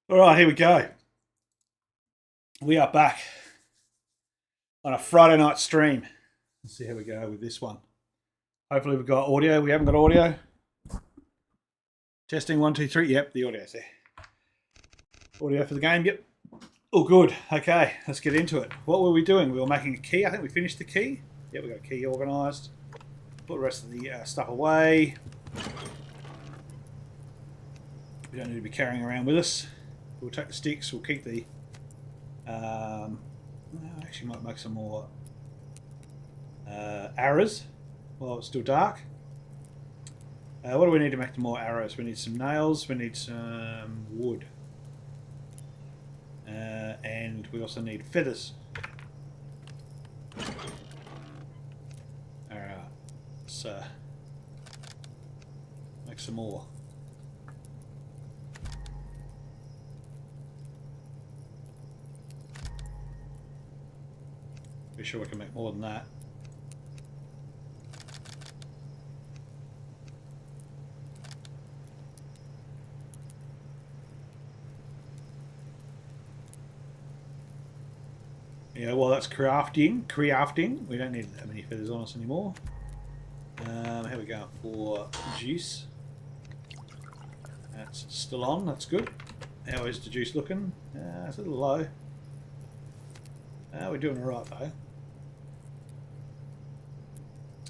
All right, here we go. We are back on a Friday night stream. Let's see how we go with this one. Hopefully, we've got audio. We haven't got audio. Testing 1, 2, 3. Yep, the audio's there. Audio for the game. Yep. All good. Okay, let's get into it. What were we doing? We were making a key. I think we finished the key. Yep, we got a key organised. Put the rest of the stuff away. We don't need to be carrying around with us. We'll take the sticks. We'll keep the. Actually, might make some more arrows while it's still dark. What do we need to make more arrows? We need some nails. We need some wood, and we also need feathers. All right, let's make some more. Be sure we can make more than that. Yeah, well, that's crafting. We don't need that many feathers on us anymore. Here we go for juice. That's still on. That's good. How is the juice looking? It's a little low. We're doing all right though.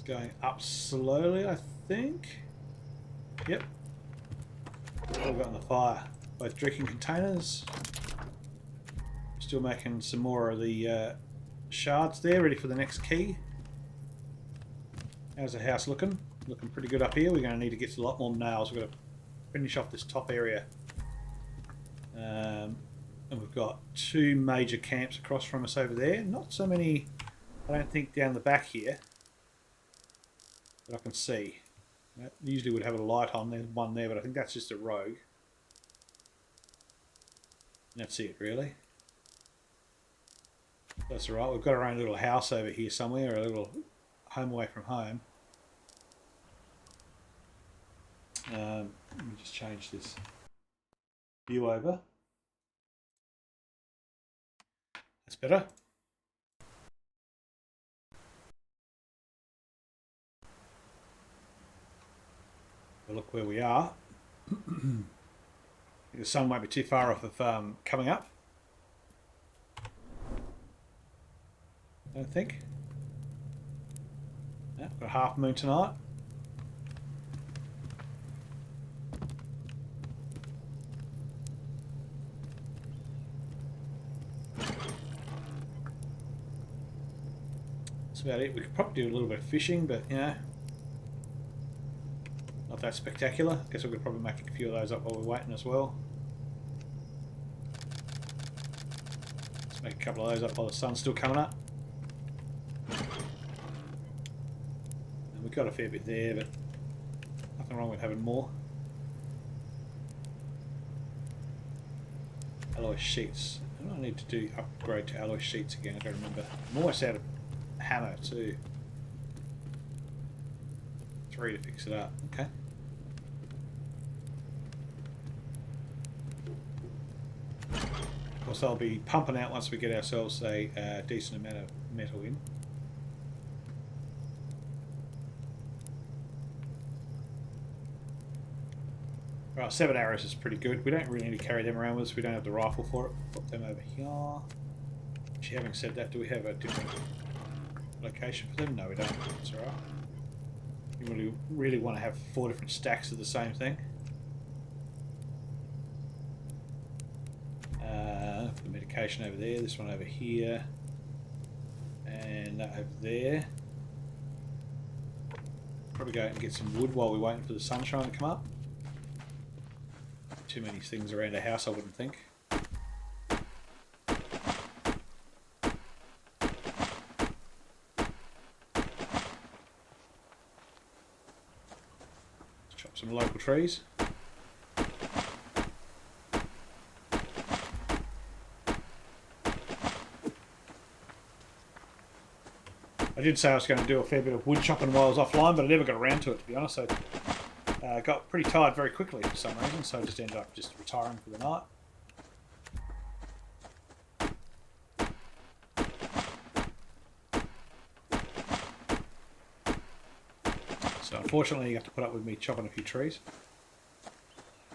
Going up slowly, I think. Yep. What have we got on the fire? Both drinking containers. Still making some more of the shards there, ready for the next key. How's the house looking? Looking pretty good up here. We're going to need to get a lot more nails. We've got to finish off this top area. And we've got two major camps across from us over there. Not so many, I don't think, down the back here. That I can see. That usually would have a light on. There's one there, but I think that's just a rogue. And that's it, really. That's alright. We've got our own little house over here somewhere, a little home away from home. Let me just change this view over. That's better. We'll look where we are. The sun won't be too far off of coming up. I don't think. Yeah, got a half moon tonight. That's about it. We could probably do a little bit of fishing, but you know, not that spectacular. Guess we could probably make a few of those up while we're waiting as well. Let's make a couple of those up while the sun's still coming up. And we've got a fair bit there, but nothing wrong with having more. Alloy sheets. What do I need to do? Upgrade to alloy sheets again. I don't remember. I'm almost out of hammer too. 3 to fix it up. Okay. Of course, I'll be pumping out once we get ourselves a decent amount of metal in. Right, 7 arrows is pretty good. We don't really need to carry them around with us. We don't have the rifle for it. Put them over here. Actually, having said that, do we have a different location for them? No, we don't. That's alright. You really want to have 4 different stacks of the same thing. The medication over there, this one over here, and that over there. Probably go out and get some wood while we're waiting for the sunshine to come up. Too many things around a house, I wouldn't think. Chop some local trees. I did say I was going to do a fair bit of wood chopping while I was offline, but I never got around to it, to be honest. So got pretty tired very quickly for some reason, so I just ended up just retiring for the night. So unfortunately you have to put up with me chopping a few trees.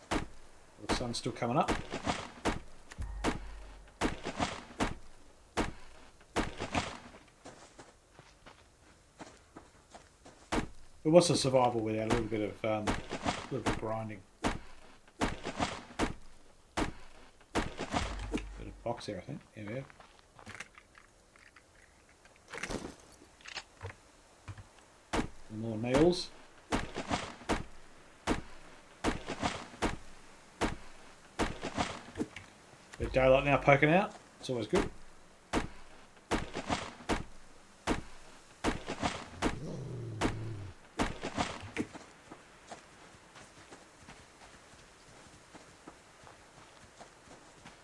The sun's still coming up. But what's the survival without a little bit of grinding? Bit of box there, I think. Yeah, we have. More nails. Bit of daylight now poking out. It's always good.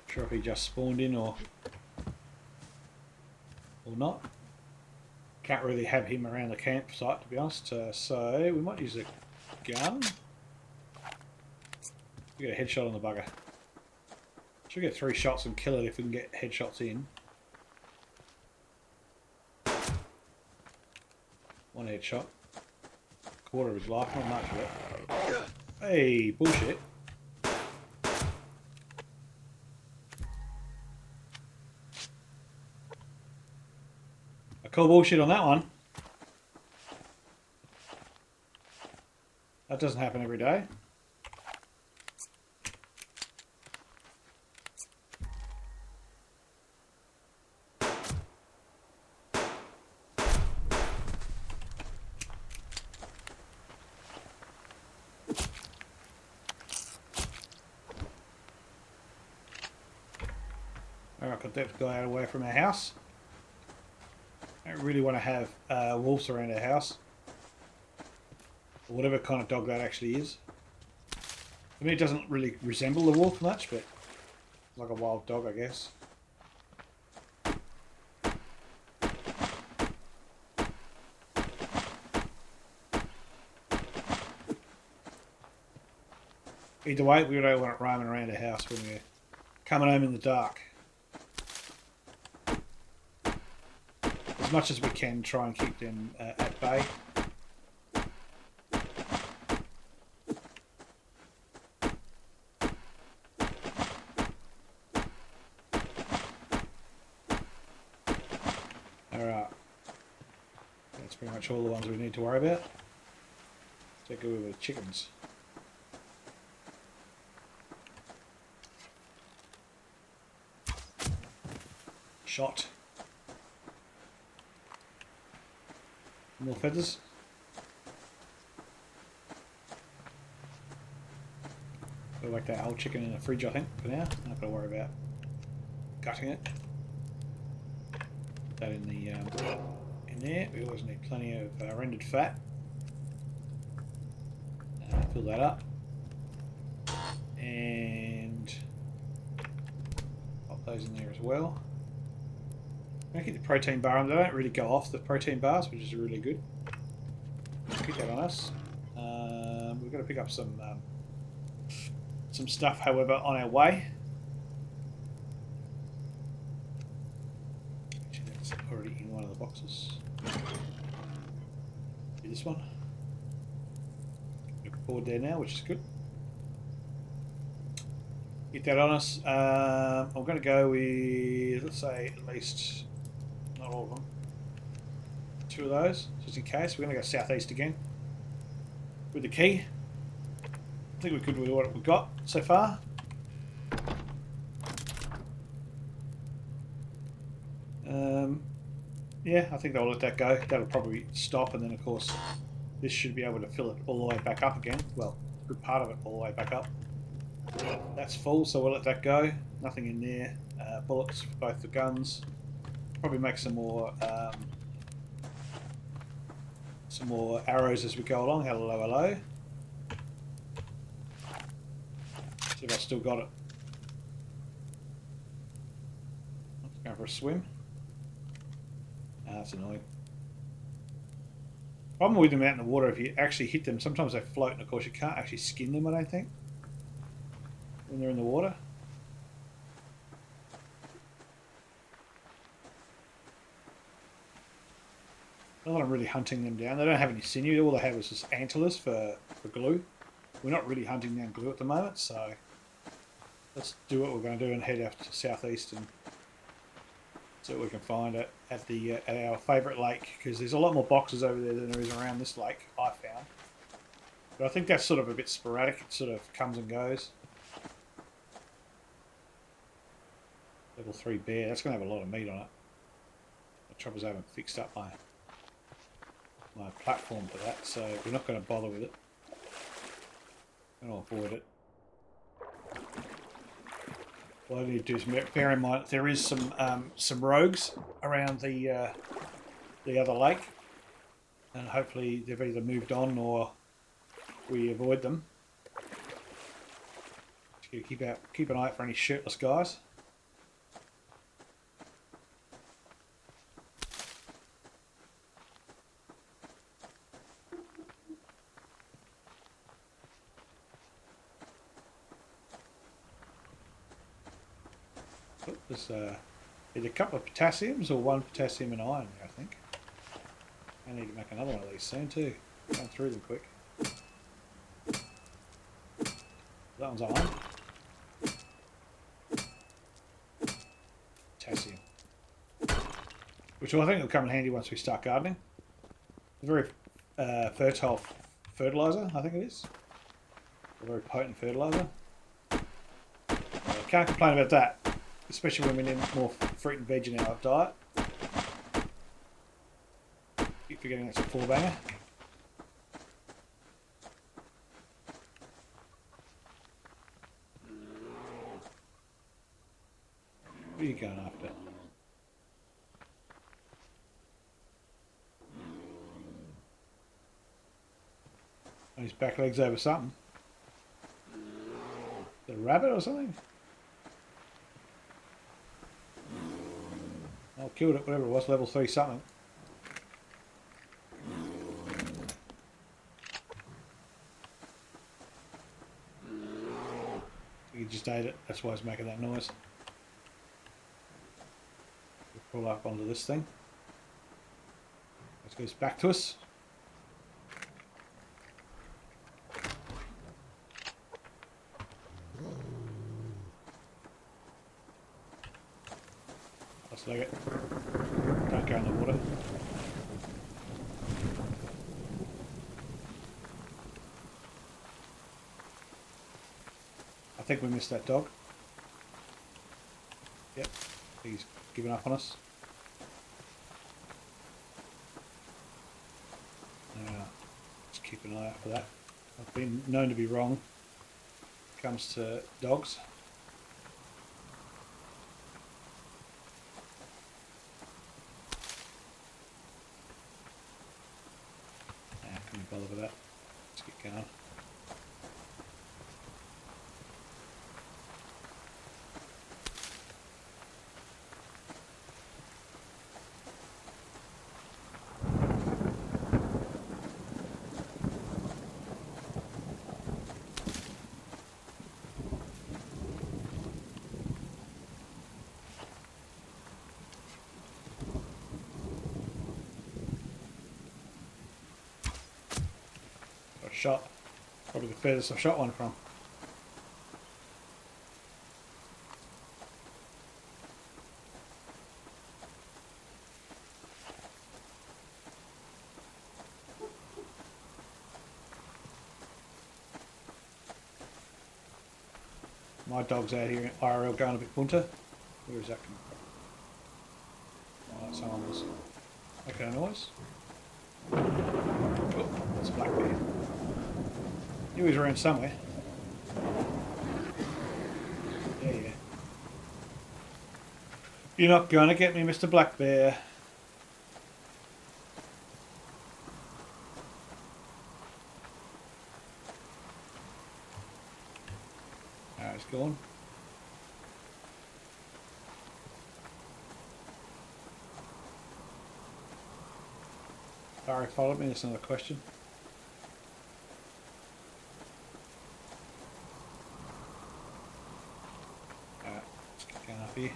Sure if he just spawned in or not. Can't really have him around the campsite, to be honest. So we might use a gun. We get a headshot on the bugger. Should get 3 shots and kill it if we can get headshots in. 1 headshot. Quarter of his life, not much of it. Hey, bullshit. I call bullshit on that one. That doesn't happen every day. Alright, got that guy out away from our house. I don't really want to have wolves around our house. Or whatever kind of dog that actually is. I mean, it doesn't really resemble the wolf much, but like a wild dog, I guess. Either way, we don't want it roaming around the house when we're coming home in the dark. As much as we can, try and keep them at bay. Alright. That's pretty much all the ones we need to worry about. Let's go with the chickens. Shot. More feathers. We'll whack that whole chicken in the fridge, I think, for now. Not going to worry about gutting it. Put that in the in there. We always need plenty of rendered fat. Fill that up. And pop those in there as well. I'm going to keep the protein bar on. They don't really go off the protein bars, which is really good. Keep that on us. We've got to pick up some stuff, however, on our way. Actually, that's already in one of the boxes. Do this one. Got a board there now, which is good. Get that on us. I'm going to go with, let's say, at least, not all of them, 2 of those, just in case. We're going to go southeast again with the key. I think we're good with what we've got so far. Yeah, I think I'll let that go. That'll probably stop, and then of course this should be able to fill it all the way back up again. Well, a good part of it all the way back up. That's full, so we'll let that go. Nothing in there. Bullets for both the guns. Probably make some more arrows as we go along. Hello, hello. See if I still got it. Going for a swim. That's annoying. Problem with them out in the water, if you actually hit them, sometimes they float, and of course you can't actually skin them, I don't think, when they're in the water. Not that I'm really hunting them down. They don't have any sinew. All they have is just antlers for glue. We're not really hunting down glue at the moment, so let's do what we're going to do and head out to southeast and see what we can find at our favourite lake, because there's a lot more boxes over there than there is around this lake, I found. But I think that's sort of a bit sporadic. It sort of comes and goes. Level 3 bear. That's going to have a lot of meat on it. The trouble is I haven't fixed up my platform for that, so we're not going to bother with it. I'm going to avoid it. What I need to do is bear in mind that there is some rogues around the other lake, and hopefully they've either moved on or we avoid them. Just keep an eye out for any shirtless guys. There's either a couple of potassiums or one potassium and iron there, I think. I need to make another one of these soon too. Going through them quick. That one's iron. Potassium. Which I think will come in handy once we start gardening. A very fertile fertiliser, I think it is. A very potent fertiliser. Can't complain about that. Especially when we need more fruit and veg in our diet. Keep forgetting that's a 4-banger. What are you going after? On his back legs over something. Is it a rabbit or something? Oh, killed it, whatever it was, level 3 something. He just ate it, that's why it's making that noise. We'll pull up onto this thing. Let's go back to us. Let's leg it. Don't go in the water. I think we missed that dog. Yep, he's given up on us. Just keep an eye out for that. I've been known to be wrong when it comes to dogs. Couldn't bother with that. Let's get going. Shot. Probably the furthest I've shot one from. My dog's out here in IRL going a bit bunter. Where is that coming from? Oh, someone was making a noise. Oh, that's a black bear. He was around somewhere. Yeah. You're not gonna get me, Mr. Black Bear. Alright, it's gone. Barry followed me, that's another question. Up here.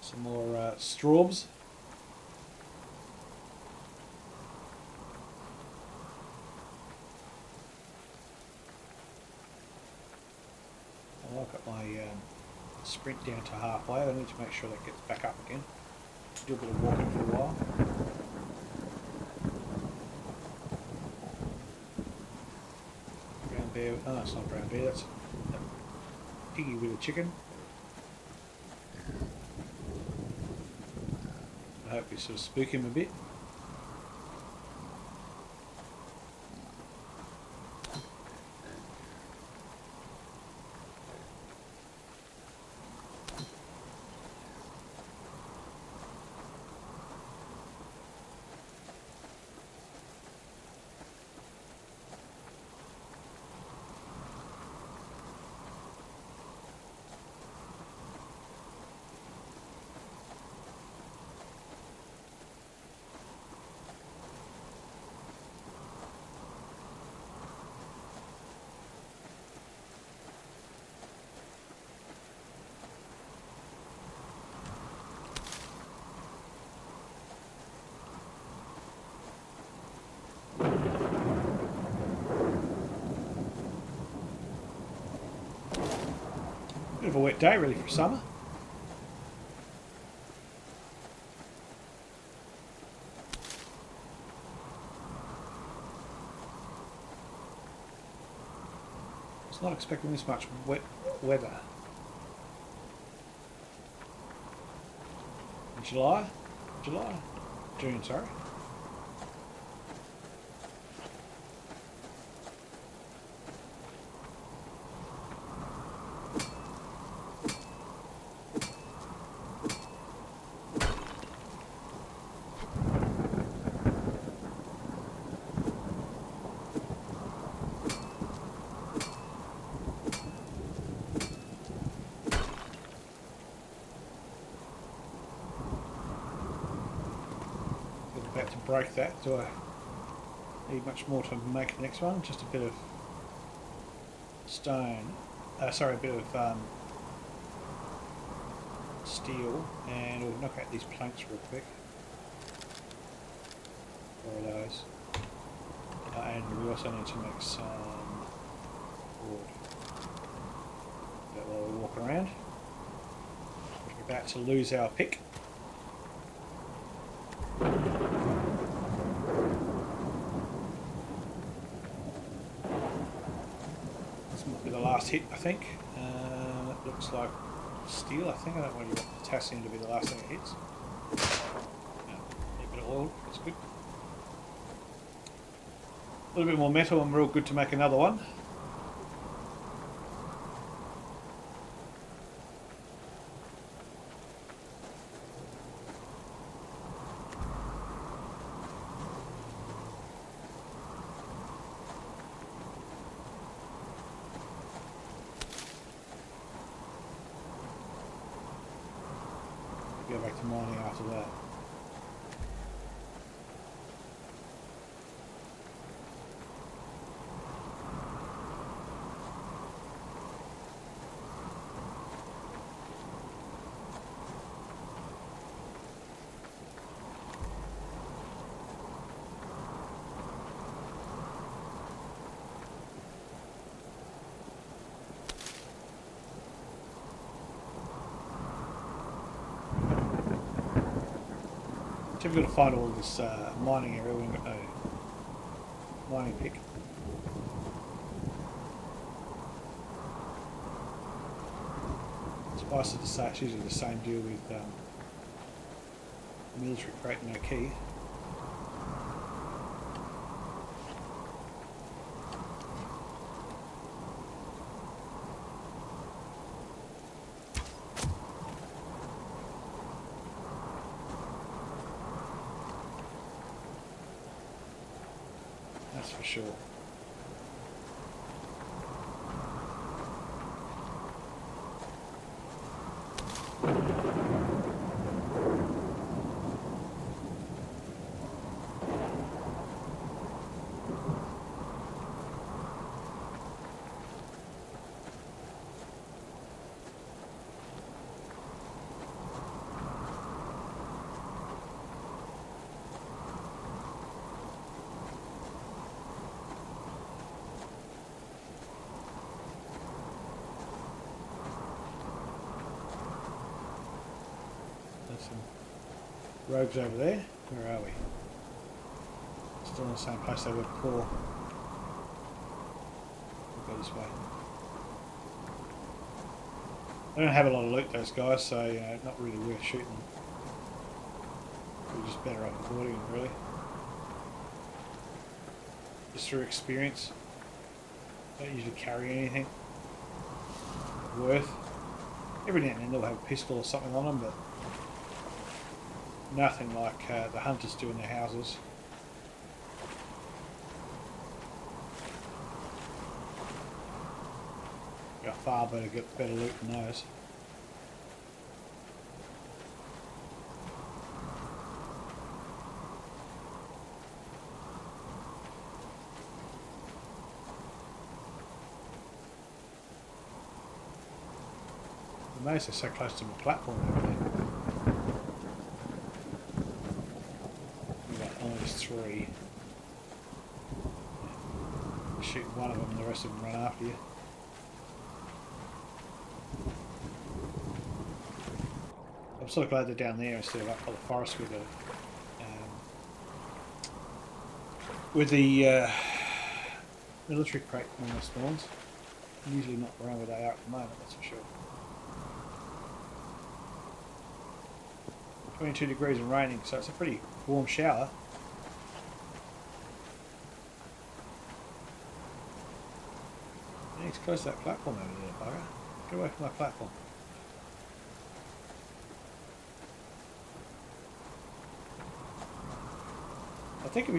Some more straws. I've got my sprint down to halfway. I need to make sure that gets back up again. Do a bit of walking for a while. Brown bear. Oh, that's not brown bear. That's a piggy with a chicken. I hope we sort of spook him a bit. Bit of a wet day really for summer. I was not expecting this much wet weather. In June, sorry. About to break that. Do I need much more to make the next one? Just a bit of stone. Sorry, a bit of steel, and we'll knock out these planks real quick. Four of those. And we also need to make some wood. That while we walk around. We're about to lose our pick. Last hit, I think. That looks like steel, I think. I don't want potassium to be the last thing it hits. A bit of oil, that's good. A little bit more metal and we're all good to make another one. Go back to mining after that. So we've got to find all this mining area. We've got no mining pick. Suffice it to say, it's usually the same deal with military crate, no key. That's for sure. There's some rogues over there. Where are we? Still in the same place they were before. We'll go this way. They don't have a lot of loot, those guys, so you know, not really worth shooting them. We're just better off avoiding them, really. Just through experience. Don't usually carry anything worth. Every now and then they'll have a pistol or something on them, but nothing like the hunters do in their houses. Got far better, get better loot than those. Amazed they're so close to my platform over there. We've got almost 3. Shoot one of them and the rest of them run after you. I'm sort of glad they're down there instead of up by the forest with the military crate when they spawns. Usually not around where they are at the moment, that's for sure. 22 degrees and raining, so it's a pretty warm shower. Yeah, it's close to that platform over there, bugger. Get away from my platform. I think if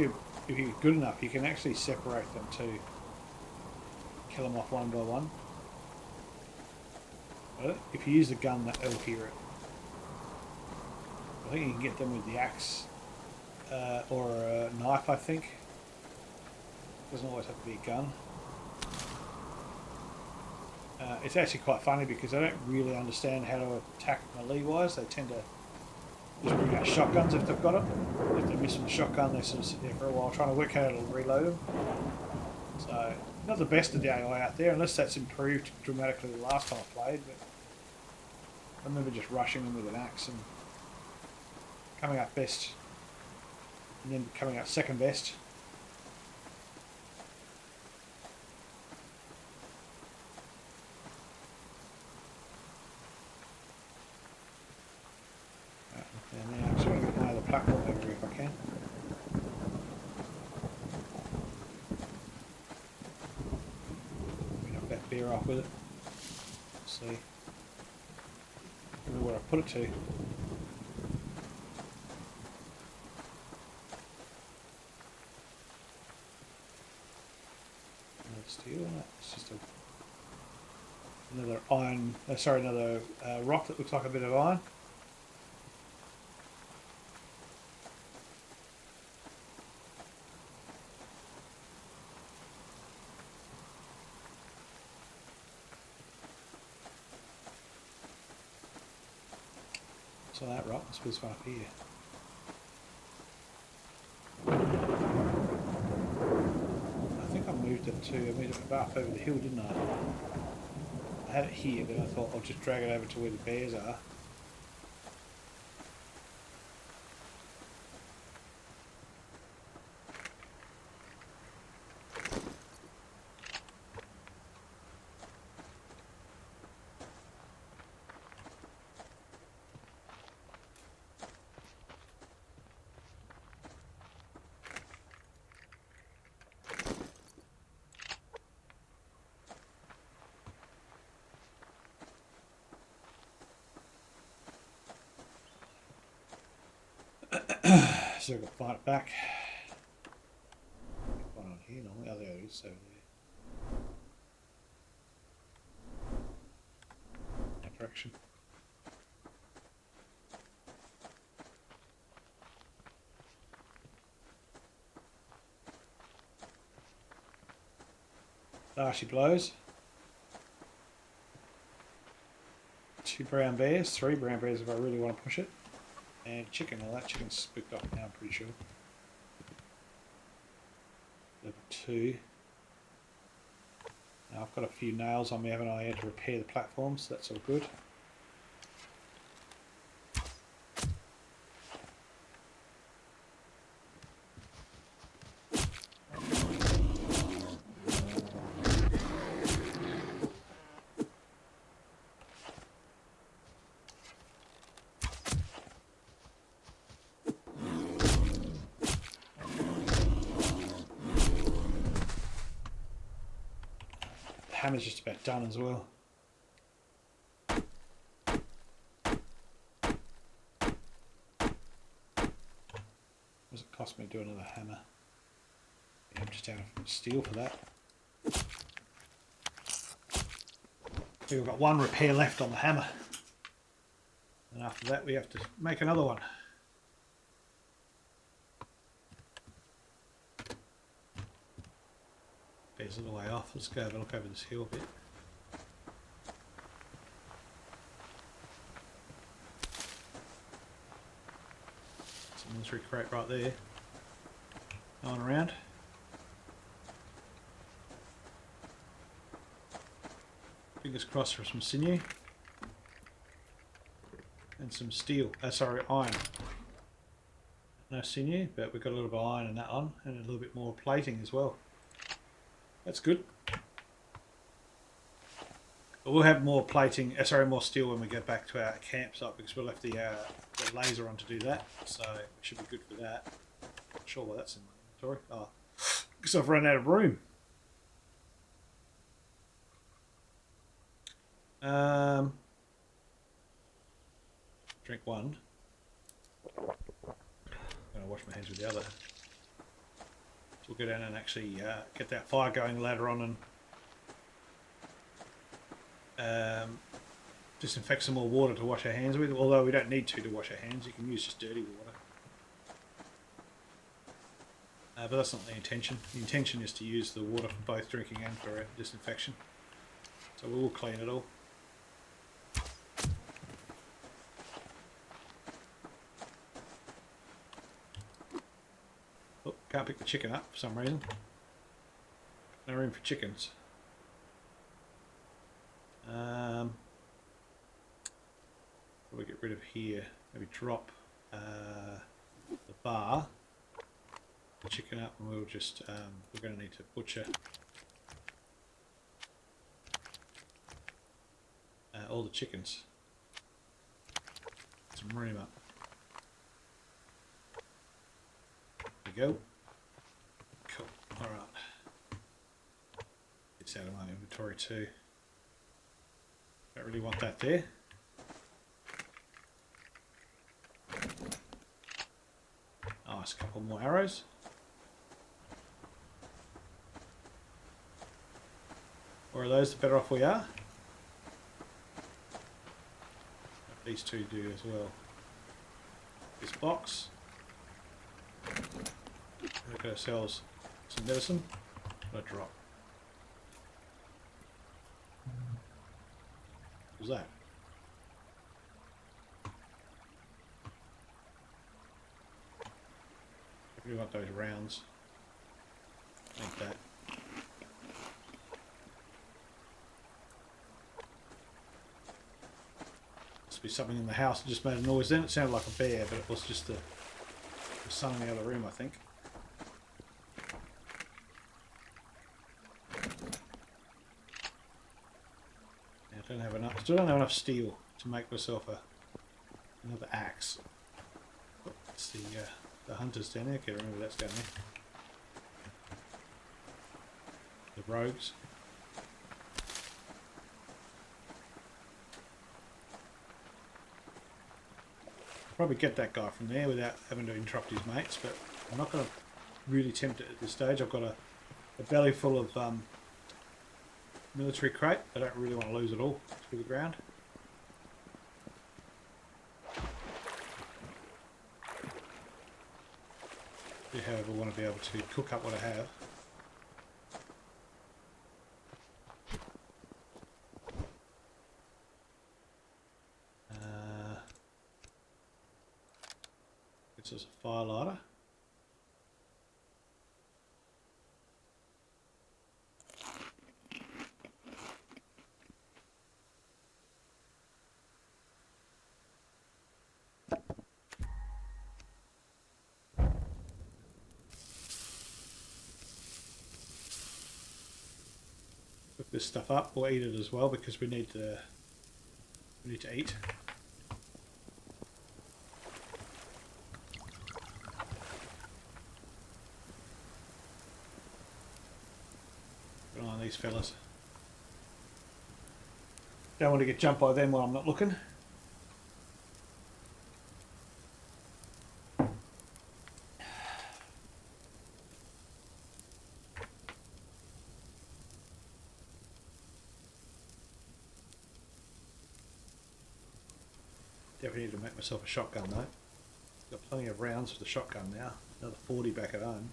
you're good enough, you can actually separate them to kill them off one by one. But if you use the gun, they'll hear it. I think you can get them with the axe or a knife, I think. Doesn't always have to be a gun. It's actually quite funny because I don't really understand how to attack melee-wise. They tend to just bring out shotguns if they've got it. If they miss with a shotgun, they sort of sit there for a while trying to work out how to reload them. So, not the best of the AI out there, unless that's improved dramatically the last time I played. But I remember just rushing them with an axe and coming out best, and then coming out second best. And now I'm just going to get my other platform over here if I can. Knock that bear off with it. Let's see. I don't know where I put it to. Steel, no, it's just another iron. Sorry, another rock that looks like a bit of iron. So that rock must be this one up here. I moved it to, I moved it up over the hill, didn't I? I had it here, but I thought I'll just drag it over to where the bears are. So I've got to find it back. One on here normally. Oh, there it is over there. That direction. Ah, she blows. 2 brown bears, 3 brown bears if I really want to push it. And chicken, well that chicken's spooked off now I'm pretty sure. Level 2. Now I've got a few nails on me, haven't I, to repair the platform, so that's all good. hammer's just about done as well. What does it cost me to do another hammer? Yeah, I'm just out of steel for that. We've got one repair left on the hammer. And after that we have to make another one. Bear's a little way off. Let's go have a look over this hill a bit. Some military crate right there. No one around. Fingers crossed for some sinew. And some steel. Sorry, iron. No sinew, but we've got a little bit of iron in that one. And a little bit more plating as well. That's good. But we'll have more plating, more steel when we get back to our campsite because we'll have the laser on to do that. So it should be good for that. Not sure why that's in my inventory. Oh, because I've run out of room. Drink one. I'm going to wash my hands with the other. We'll go down and actually get that fire going later on and disinfect some more water to wash our hands with, although we don't need to wash our hands. You can use just dirty water. But that's not the intention. The intention is to use the water for both drinking and for disinfection. So we'll clean it all. Oh, can't pick the chicken up for some reason. No room for chickens. What do we get rid of here? Maybe drop the bar, the chicken up, and we'll just we're going to need to butcher all the chickens. Some room up. There we go. Cool. All right. It's out of my inventory too. Don't really want that there. Nice, a couple more arrows. Or are those the better off we are? These two do as well. This box. We've got ourselves some medicine. What a drop. What was that? We want those rounds. Like that. Must be something in the house that just made a noise then. It sounded like a bear, but it was just the sun in the other room, I think. Yeah, I don't have enough. Still don't have enough steel to make myself another axe. Oh, that's the hunters down there. Okay, remember that's down there. The rogues. Probably get that guy from there without having to interrupt his mates, but I'm not going to really tempt it at this stage. I've got a belly full of military crate. I don't really want to lose it all to the ground. Do, however, want to be able to cook up what I have. This is a fire lighter. Cook this stuff up. We'll eat it as well because we need to eat. Good on these fellas. Don't want to get jumped by them while I'm not looking. Definitely need to make myself a shotgun though. Got plenty of rounds for the shotgun now. Another 40 back at home.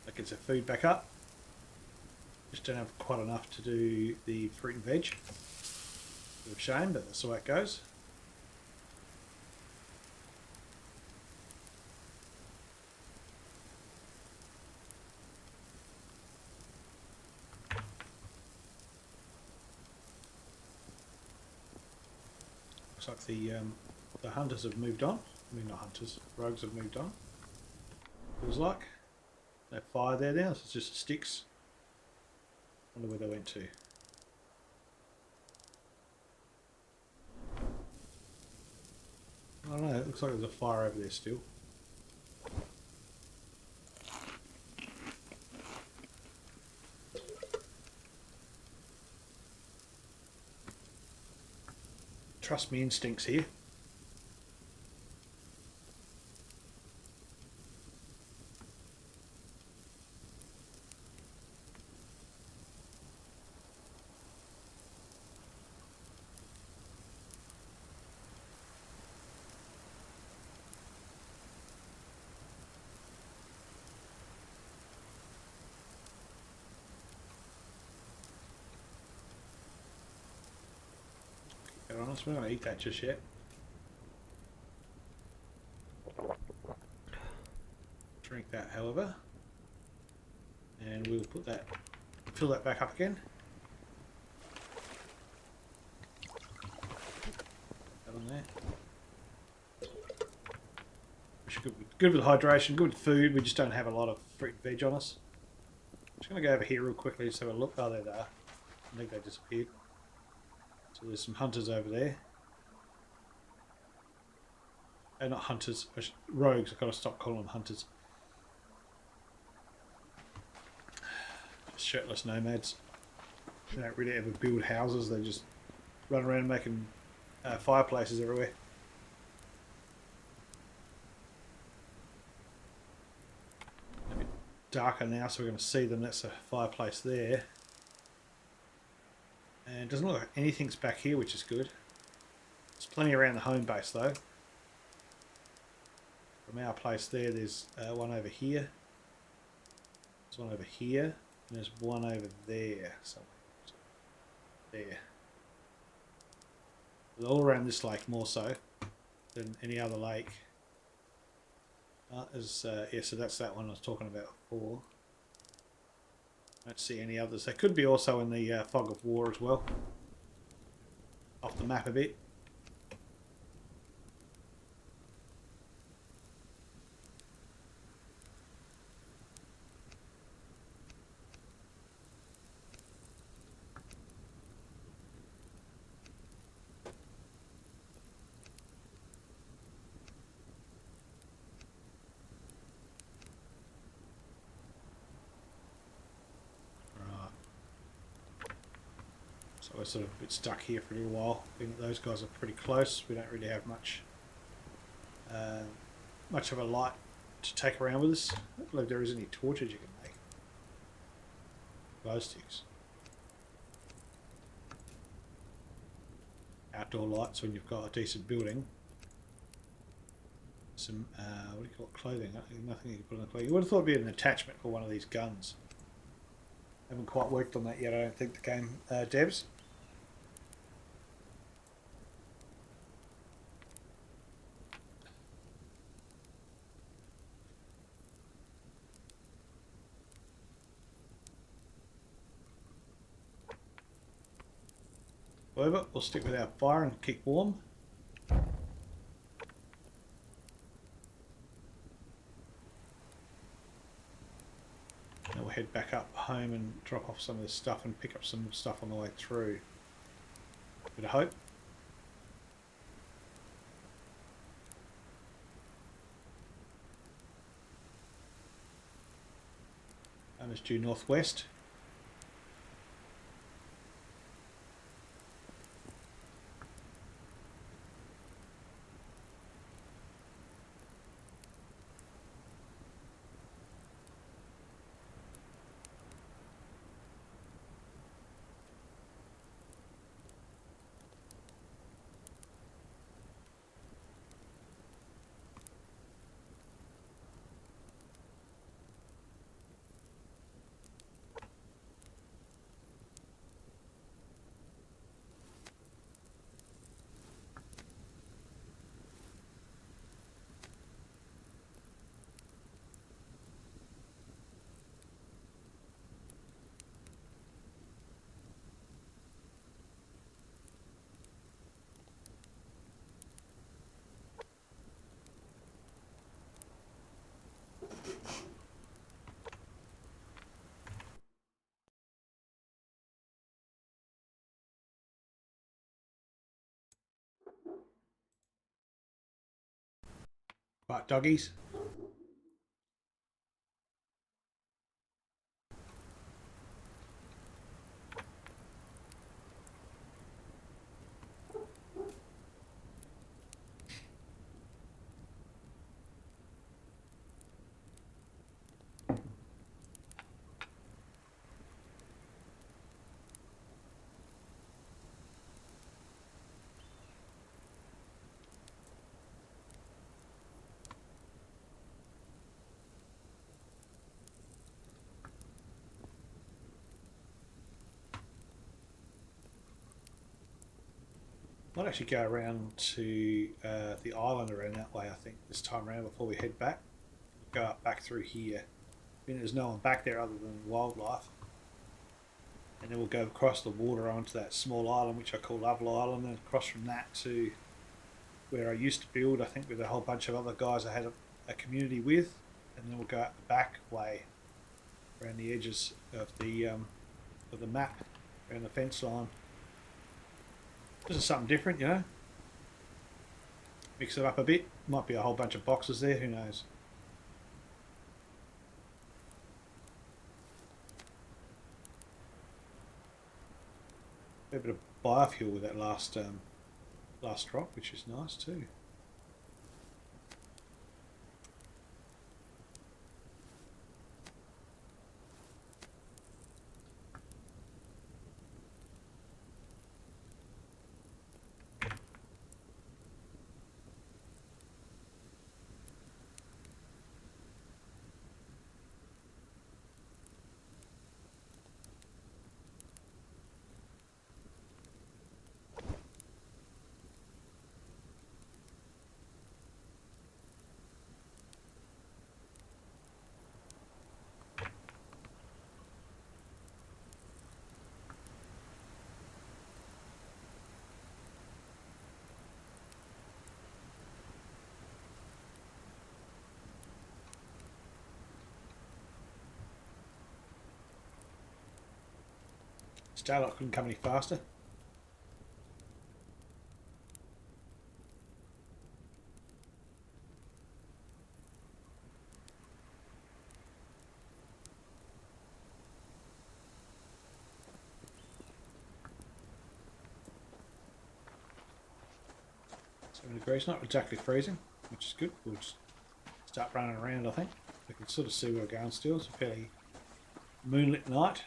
That gets our food back up. Just don't have quite enough to do the fruit and veg. Bit of a shame, but that's the way it goes. Looks like the hunters have moved on. I mean, not hunters, rogues have moved on. Feels like. No fire there now, so it's just sticks. Wonder where they went to. I don't know, it looks like there's a fire over there still. Trust me instincts here. To be honest, we're not going to eat that just yet. Drink that, however, and we'll put that, fill that back up again. That on there. Good with hydration, good with food. We just don't have a lot of fruit and veg on us. I'm just going to go over here real quickly just have a look. Oh, there they are. I think they disappeared. So there's some hunters over there. Not hunters, rogues. I've got to stop calling them hunters. Just shirtless nomads. They don't really ever build houses. They just run around making fireplaces everywhere. A bit darker now, so we're going to see them. That's a fireplace there. And it doesn't look like anything's back here, which is good. There's plenty around the home base though. From our place there, there's one over here. There's one over here. And there's one over there. Somewhere. There. They're all around this lake more so than any other lake. Yeah, so that's that one I was talking about before. I don't see any others. They could be also in the fog of war as well. Off the map a bit. So we're sort of a bit stuck here for a little while. I think those guys are pretty close. We don't really have much of a light to take around with us. I don't believe there is any torches you can make. Glow sticks. Outdoor lights when you've got a decent building. Some, what do you call it, clothing. Nothing you can put on the clothing. You would have thought it'd be an attachment for one of these guns. Haven't quite worked on that yet, I don't think, the game devs. However, we'll stick with our fire and keep warm. Now we'll head back up home and drop off some of this stuff and pick up some stuff on the way through. Bit of hope. And it's due northwest. Right, doggies. Might actually go around to the island around that way, I think, this time around before we head back. Go up back through here. I mean, there's no one back there other than wildlife. And then we'll go across the water onto that small island, which I call Lovell Island, and across from that to where I used to build, I think, with a whole bunch of other guys I had a community with. And then we'll go out the back way, around the edges of the map, around the fence line. This is something different, you know. Mix it up a bit. Might be a whole bunch of boxes there, who knows. A bit of biofuel with that last drop, which is nice too. Starlight couldn't come any faster. Degrees, not exactly freezing, which is good. We'll just start running around, I think. We can sort of see where we're going still. It's a fairly moonlit night.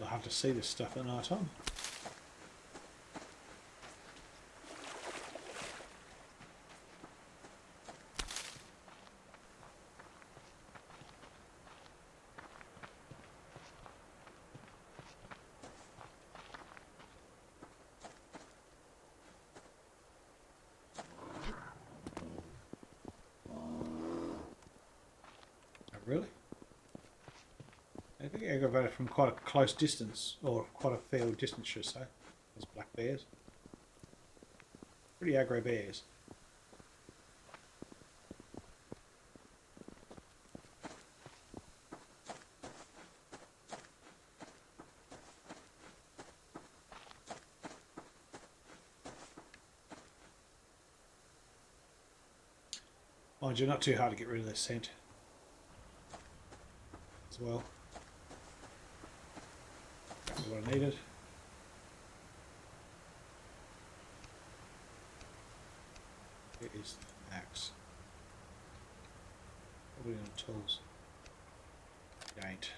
I'll have to see this stuff at night time. Really? I think I got from quite a close distance, or quite a fair distance, should I say. Those black bears. Pretty aggro bears. Mind you, not too hard to get rid of their scent as well. That's what I needed. It is the axe. Probably on tools. It ain't.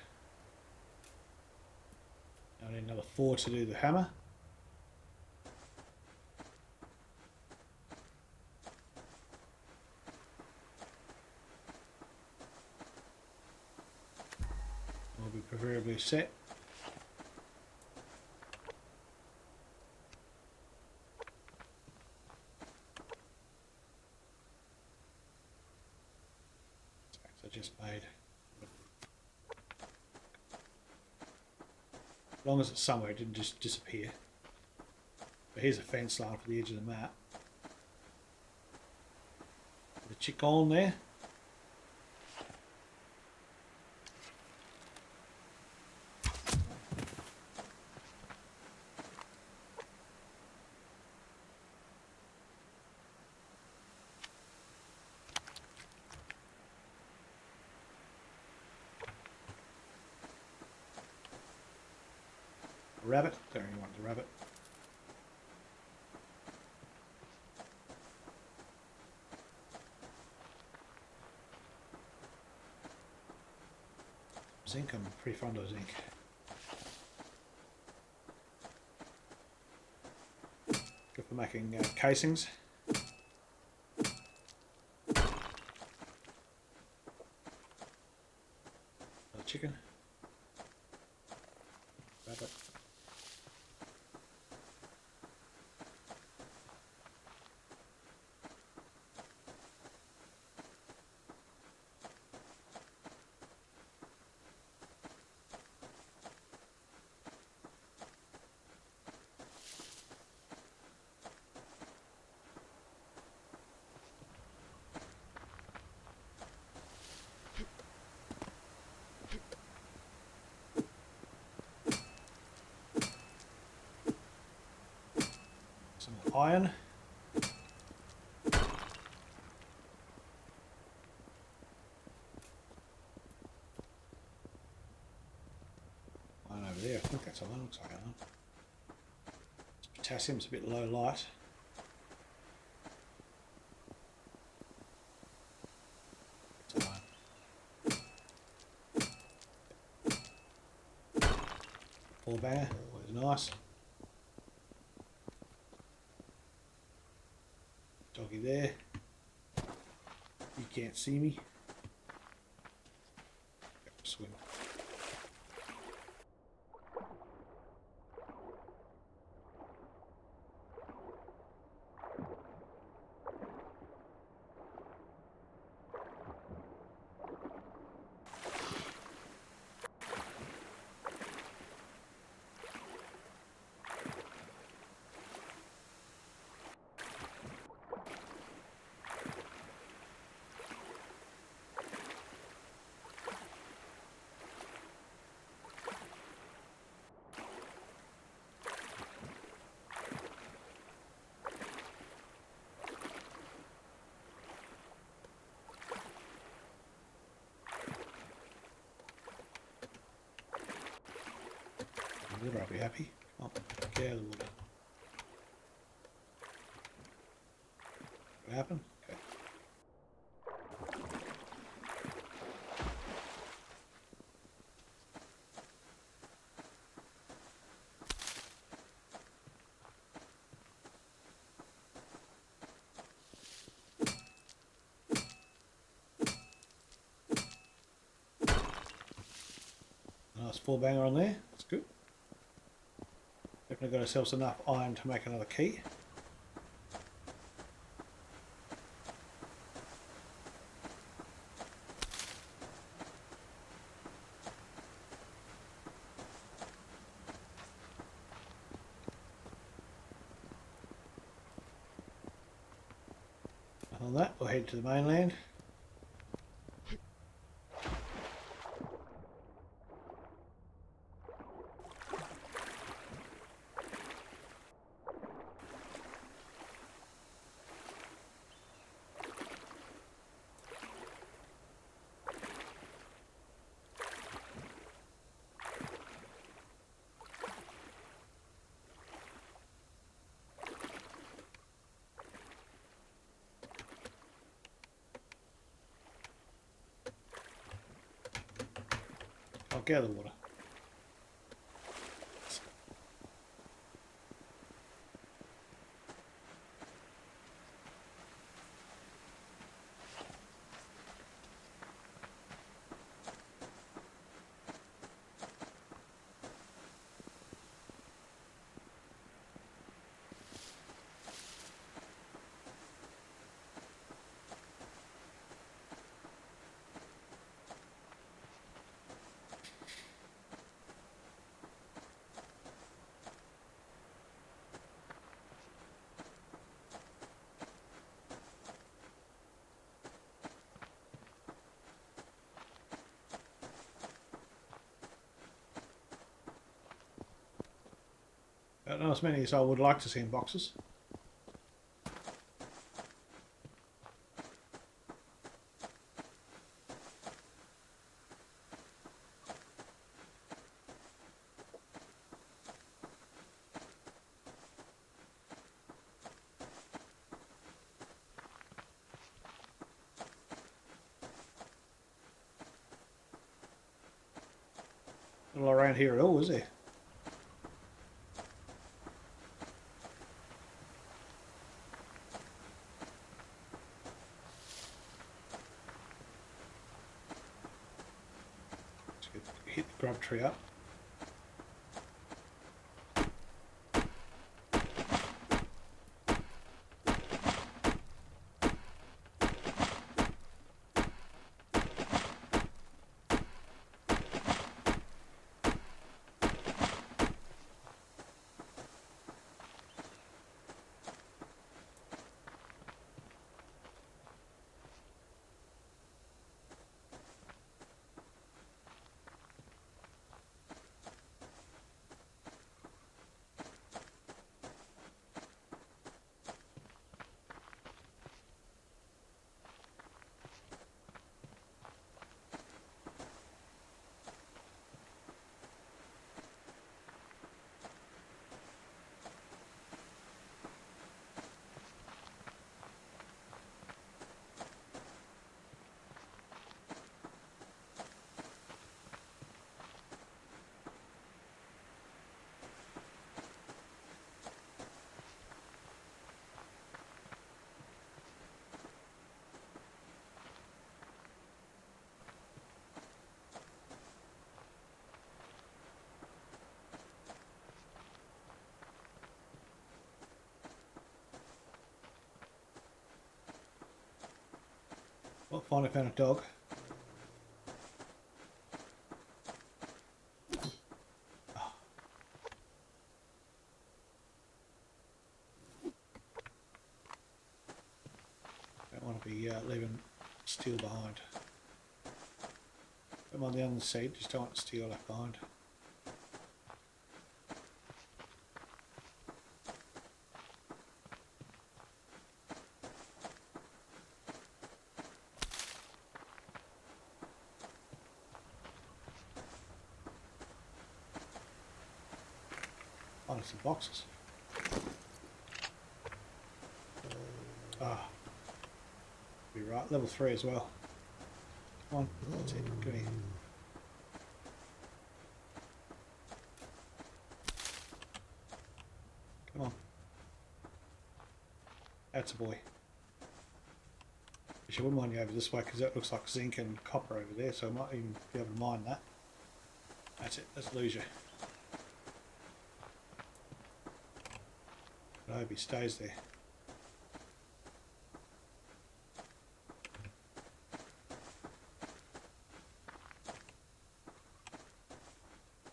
I need another 4 to do the hammer. Will be preferably set. I just made. As long as it's somewhere, it didn't just disappear. But here's a fence line for the edge of the map. The chicken there. Rabbit. Don't really want the rabbit. Zinc. I'm pretty fond of zinc. Good for making casings. Chicken. Rabbit. Some iron. Iron over there. I think that's iron. Looks like iron. Potassium's a bit low light. It's iron. 4 banger. Always nice. Doggy there. You can't see me. Swim. Water, I'll be happy. Oh, get out of the water. What happened? Okay. Nice 4 banger on there. That's good. Definitely got ourselves enough iron to make another key. On that, we'll head to the mainland. I'll gather water. Not as many as I would like to see in boxes. Not around here at all, is there? Hit the grub tree up. Well, finally found a dog. Oh. Don't want to be leaving steel behind. I'm on the other side, just don't want steel left behind. Oh, some boxes. Ah, be right. Level 3 as well. Come on, that's it. Come here. Come on. That's a boy. Actually, I wouldn't mind you over this way because that looks like zinc and copper over there, so I might even be able to mine that. That's it. Let's lose you. I hope he stays there.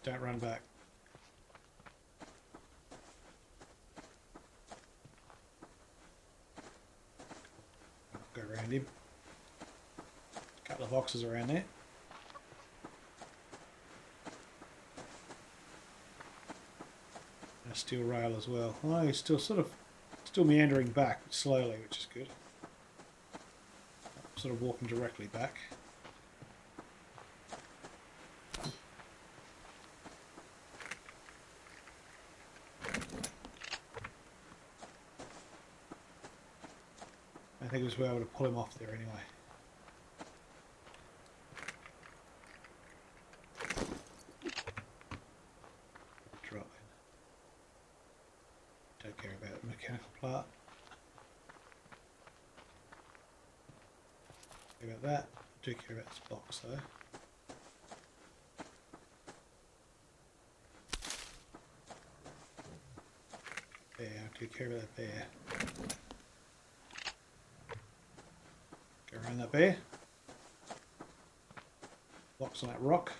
Don't run back. Go around him. A couple of boxes around there. And a steel rail as well. Oh, he's still still meandering back slowly, which is good. Sort of walking directly back. I think it was able to pull him off there anyway. Drop in. Don't care about the mechanical part. Care about that. I do care about this box though. Bear, I do care about that bear. Go around that bear. Box on that rock.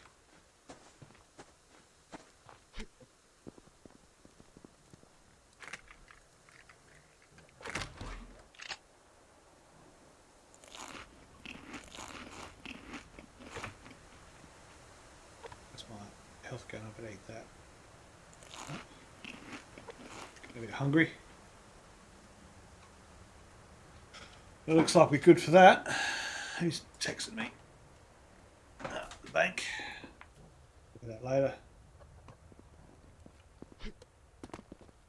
That's my health gun, I better eat that. Getting a bit hungry. It looks like we're good for that. Who's texting me? The bank. Look at that later.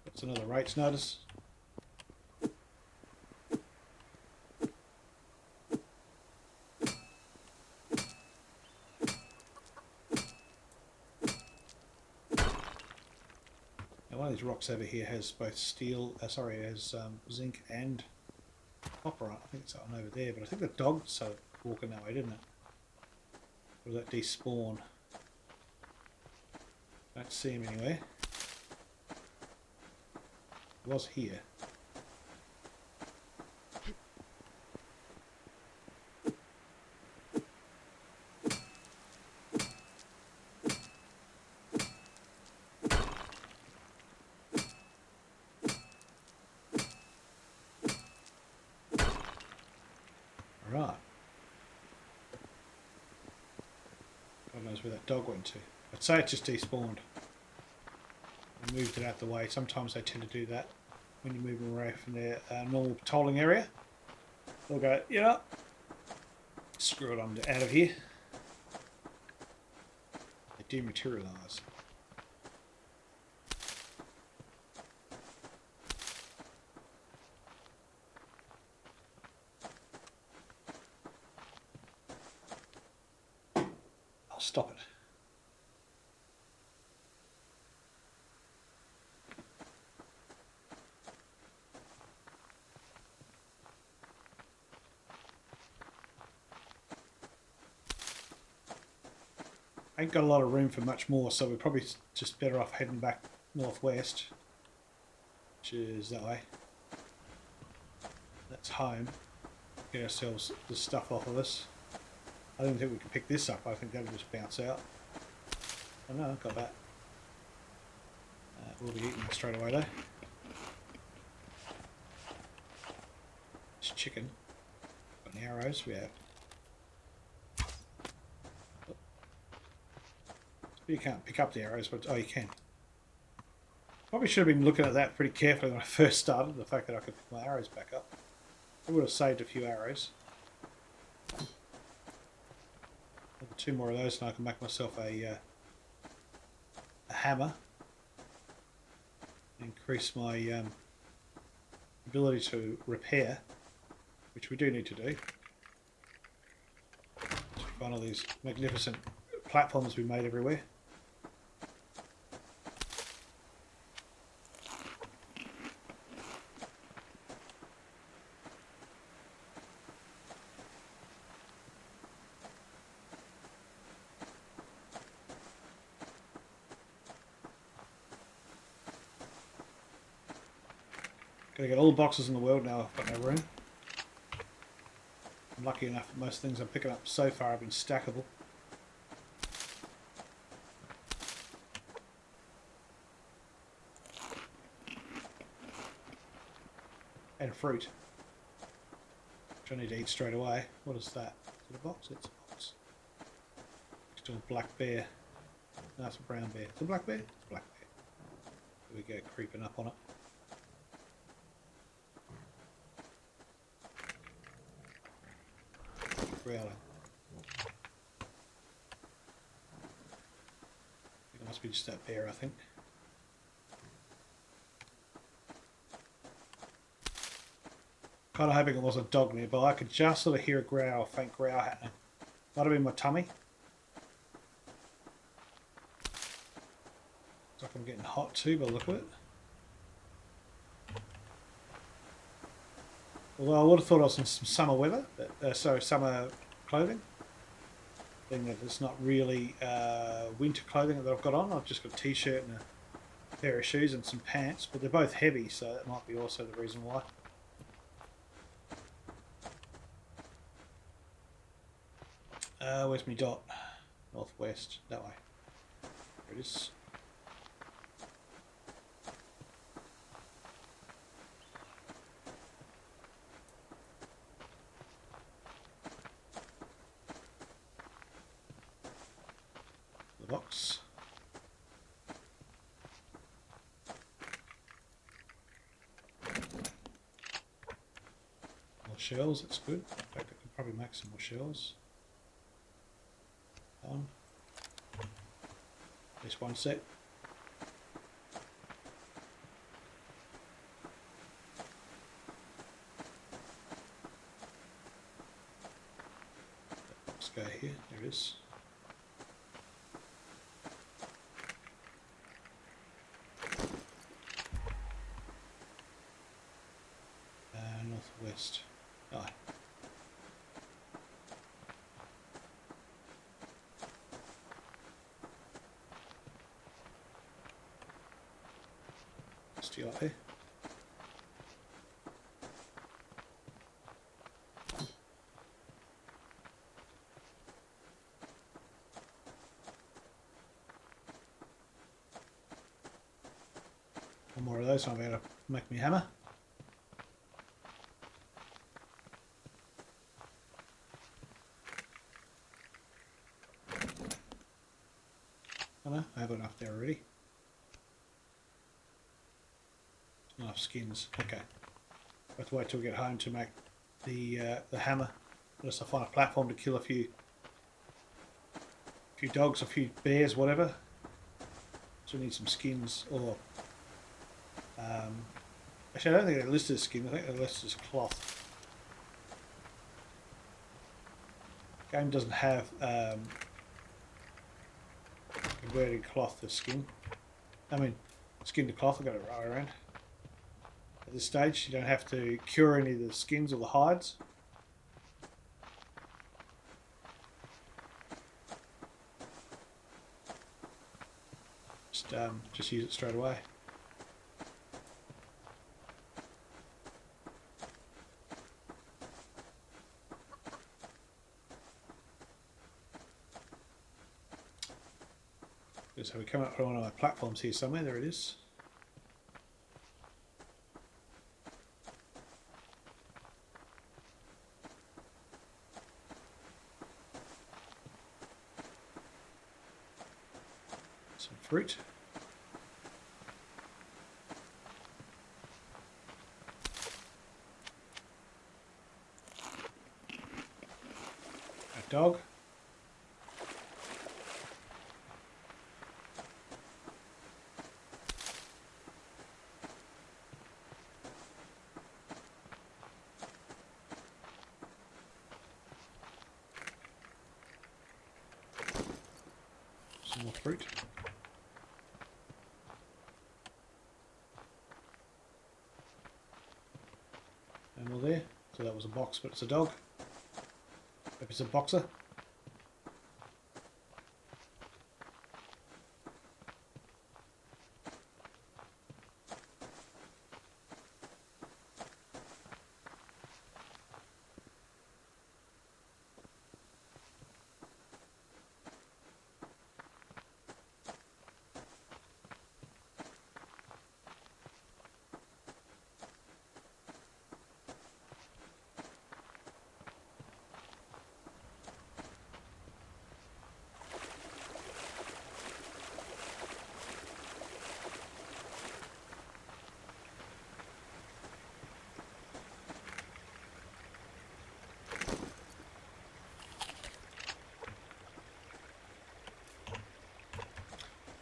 That's another rates notice. Now one of these rocks over here has both steel, has zinc and copper. I think it's that one over there, but I think the dog's walking that way, didn't it? Or did that despawn? Don't see him anywhere. He was here. Right. God knows where that dog went to. I'd say it just despawned. I moved it out the way. Sometimes they tend to do that when you move them away from their normal patrolling area. They'll go, yeah, screw it, I'm out of here. They dematerialise. I'll stop it. Ain't got a lot of room for much more, so we're probably just better off heading back northwest, which is that way. That's home. Get ourselves the stuff off of us. I don't think we can pick this up. I think that'll just bounce out. Oh no, I've got that. We'll be eating it straight away though. It's chicken. Got any arrows? We have. You can't pick up the arrows, but oh, you can. Probably should have been looking at that pretty carefully when I first started, the fact that I could pick my arrows back up. I would have saved a few arrows. Two more of those and I can make myself a hammer. Increase my ability to repair, which we do need to do. To find all these magnificent platforms we made everywhere. Gotta get all the boxes in the world now. I've got no room. I'm lucky enough that most things I'm picking up so far have been stackable. And fruit. which I need to eat straight away. What is that? Is it a box? It's a box. Still a black bear. No, it's a brown bear. It's a black bear? It's a black bear. Here we go, creeping up on it. Growling. It must be just that bear, I think. Kind of hoping it wasn't a dog nearby. I could just sort of hear a growl, a faint growl happening. Might have been my tummy. Looks like I'm getting hot too by the look of it. Although I would have thought I was in some summer weather, but, sorry, summer clothing. Being that it's not really winter clothing that I've got on. I've just got a t-shirt and a pair of shoes and some pants, but they're both heavy, so that might be also the reason why. Where's my dot? Northwest, that way. There it is. The box. More shells, that's good. In fact, I could probably make some more shells. On. This one set. Let's go here. There it is. Northwest. Oh. Still up here. One more of those, and I'll be able to make me hammer. Oh no, I have enough there already. Enough skins. Okay. I have to wait till we get home to make the hammer. Unless I find a platform to kill a few dogs, a few bears, whatever. So we need some skins, or actually I don't think they're listed as skin. I think they're listed as cloth. Game doesn't have converted cloth to skin. I mean, skin to cloth. I've got it right around. At this stage, you don't have to cure any of the skins or the hides. Just use it straight away. So we come up on one of my platforms here somewhere. There it is. Some fruit. A dog. Some more fruit. And we're there. So that was a box, but it's a dog. If it's a boxer.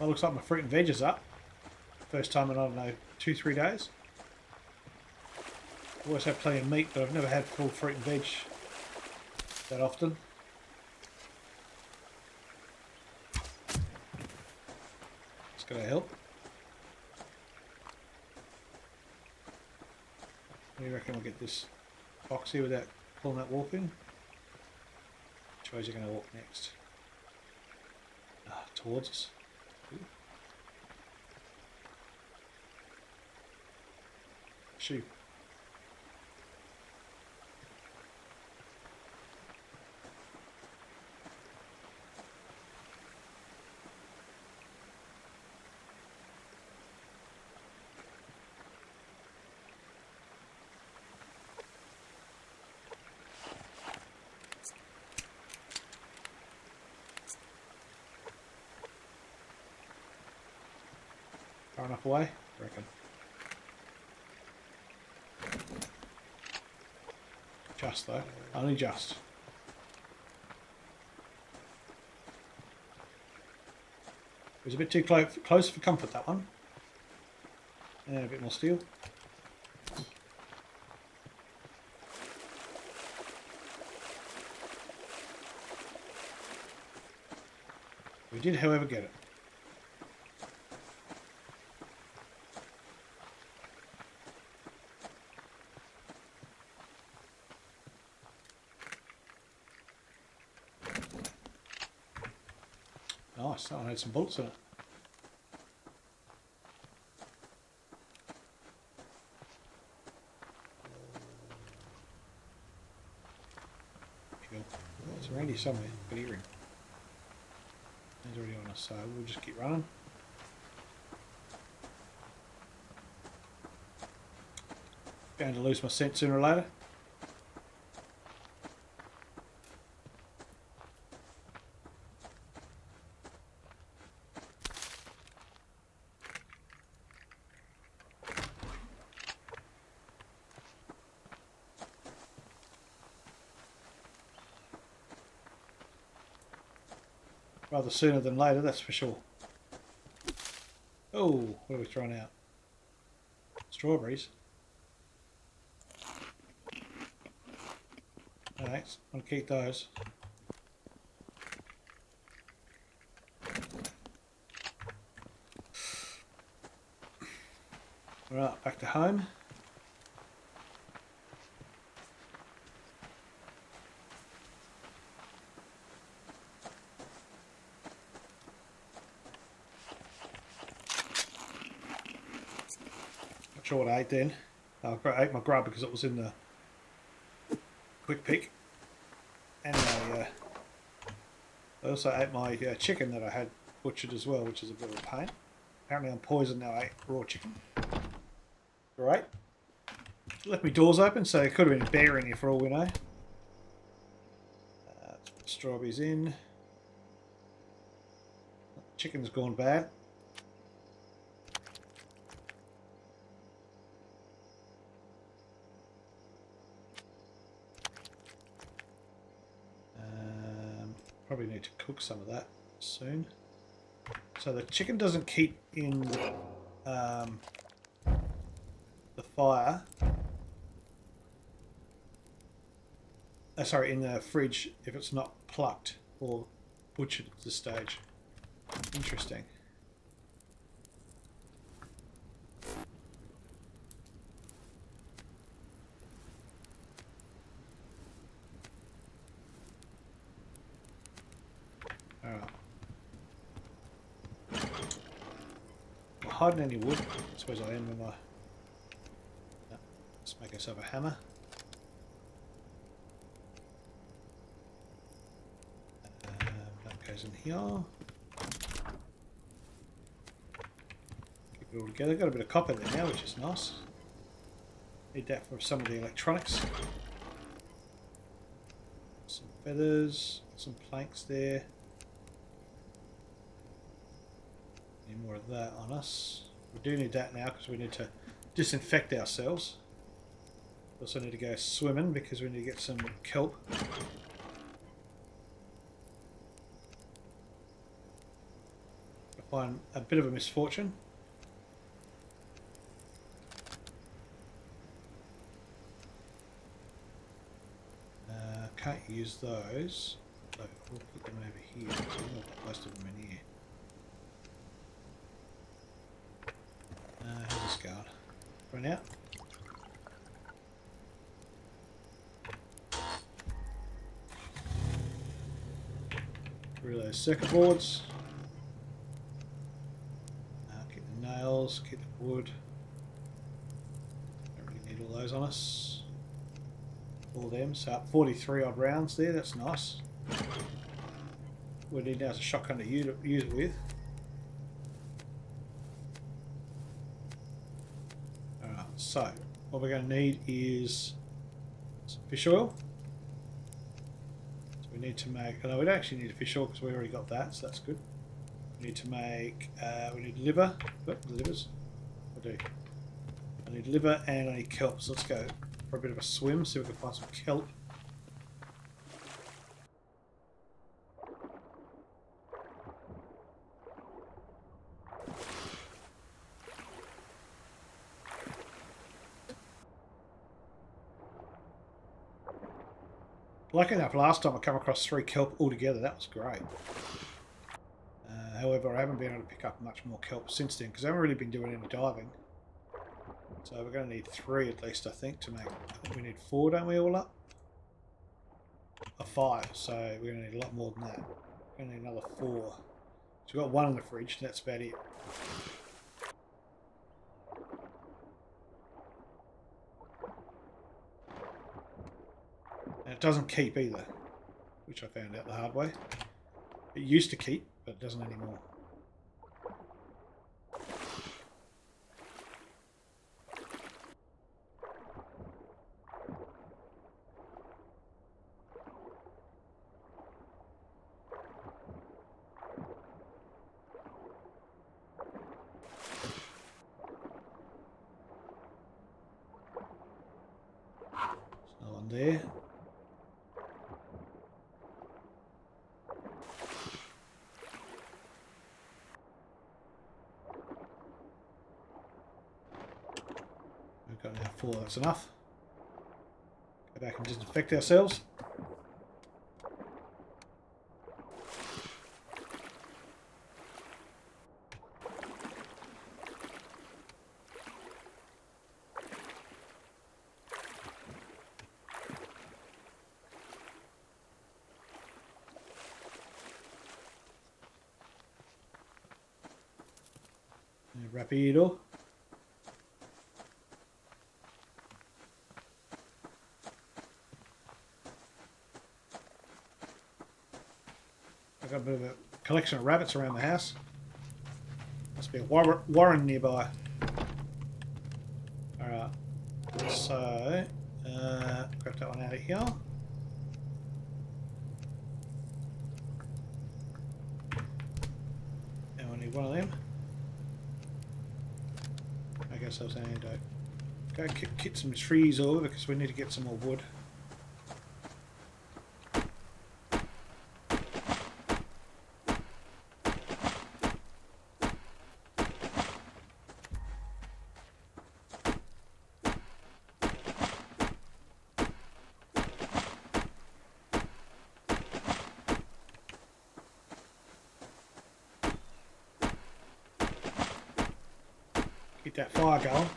Well, looks like my fruit and veg is up. First time in, I don't know, 2-3 days. I always have plenty of meat, but I've never had full fruit and veg that often. It's going to help. What do you reckon we'll get this box here without pulling that wall in? Which way is he going to walk next? Towards us. Shoot. Far enough away, I reckon. Just though, only just. It was a bit too close for comfort, that one. And a bit more steel. We did, however, get it. Nice, that one had some bullets in it. Cool. Oh, it's around here somewhere, but hearing. He's already on us, so we'll just keep running. Bound to lose my scent sooner or later. Rather sooner than later, that's for sure. Oh, what are we throwing out? Strawberries. Alright, I'll keep those. Right, back to home. Not sure what I ate then. I ate my grub because it was in the quick pick. And I also ate my chicken that I had butchered as well, which is a bit of a pain. Apparently I'm poisoned now. I ate raw chicken. Great. Left me doors open, so it could have been a bear in here for all we know. Let's put strawberries in. Chicken's gone bad. Probably need to cook some of that soon. So the chicken doesn't keep in the fire. Sorry, in the fridge if it's not plucked or butchered at this stage. Interesting. Alright. Not hiding any wood. I suppose I am with my... No. Let's make ourselves a hammer. That goes in here. Keep it all together. Got a bit of copper there now, which is nice. Need that for some of the electronics. Some feathers, some planks there. Need more of that on us. We do need that now because we need to disinfect ourselves. We also need to go swimming because we need to get some kelp. one a bit of a misfortune. Can't use those, so we'll put them over here. So we'll put most of them in here. How's this going? Run out. Rid of those circuit boards. Keep the nails, keep the wood. Don't really need all those on us. All them, so 43 odd rounds there, that's nice. We need now is a shotgun to use it with. Alright, so what we're going to need is some fish oil. So we need to make, no, we don't actually need a fish oil because we already got that, so that's good. We need to make, we need liver. Oh, the livers. I do. I need liver and I need kelp, so let's go for a bit of a swim, see if we can find some kelp. Lucky enough, last time I come across 3 kelp altogether, that was great. However, I haven't been able to pick up much more kelp since then because I haven't really been doing any diving. So we're going to need 3 at least, I think, to make. I think we need 4, don't we, all up? 5, so we're going to need a lot more than that. We're going to need another 4. So we've got 1 in the fridge, that's about it. And it doesn't keep either, which I found out the hard way. It used to keep, but it doesn't anymore. There. We've got now 4, that's enough. Go back and disinfect ourselves. Rapido. I've got a bit of a collection of rabbits around the house. Must be a warren nearby. Alright, so grab that one out of here. And we need one of them. Make ourselves an antidote. Go get some trees over because we need to get some more wood. Get that fire going.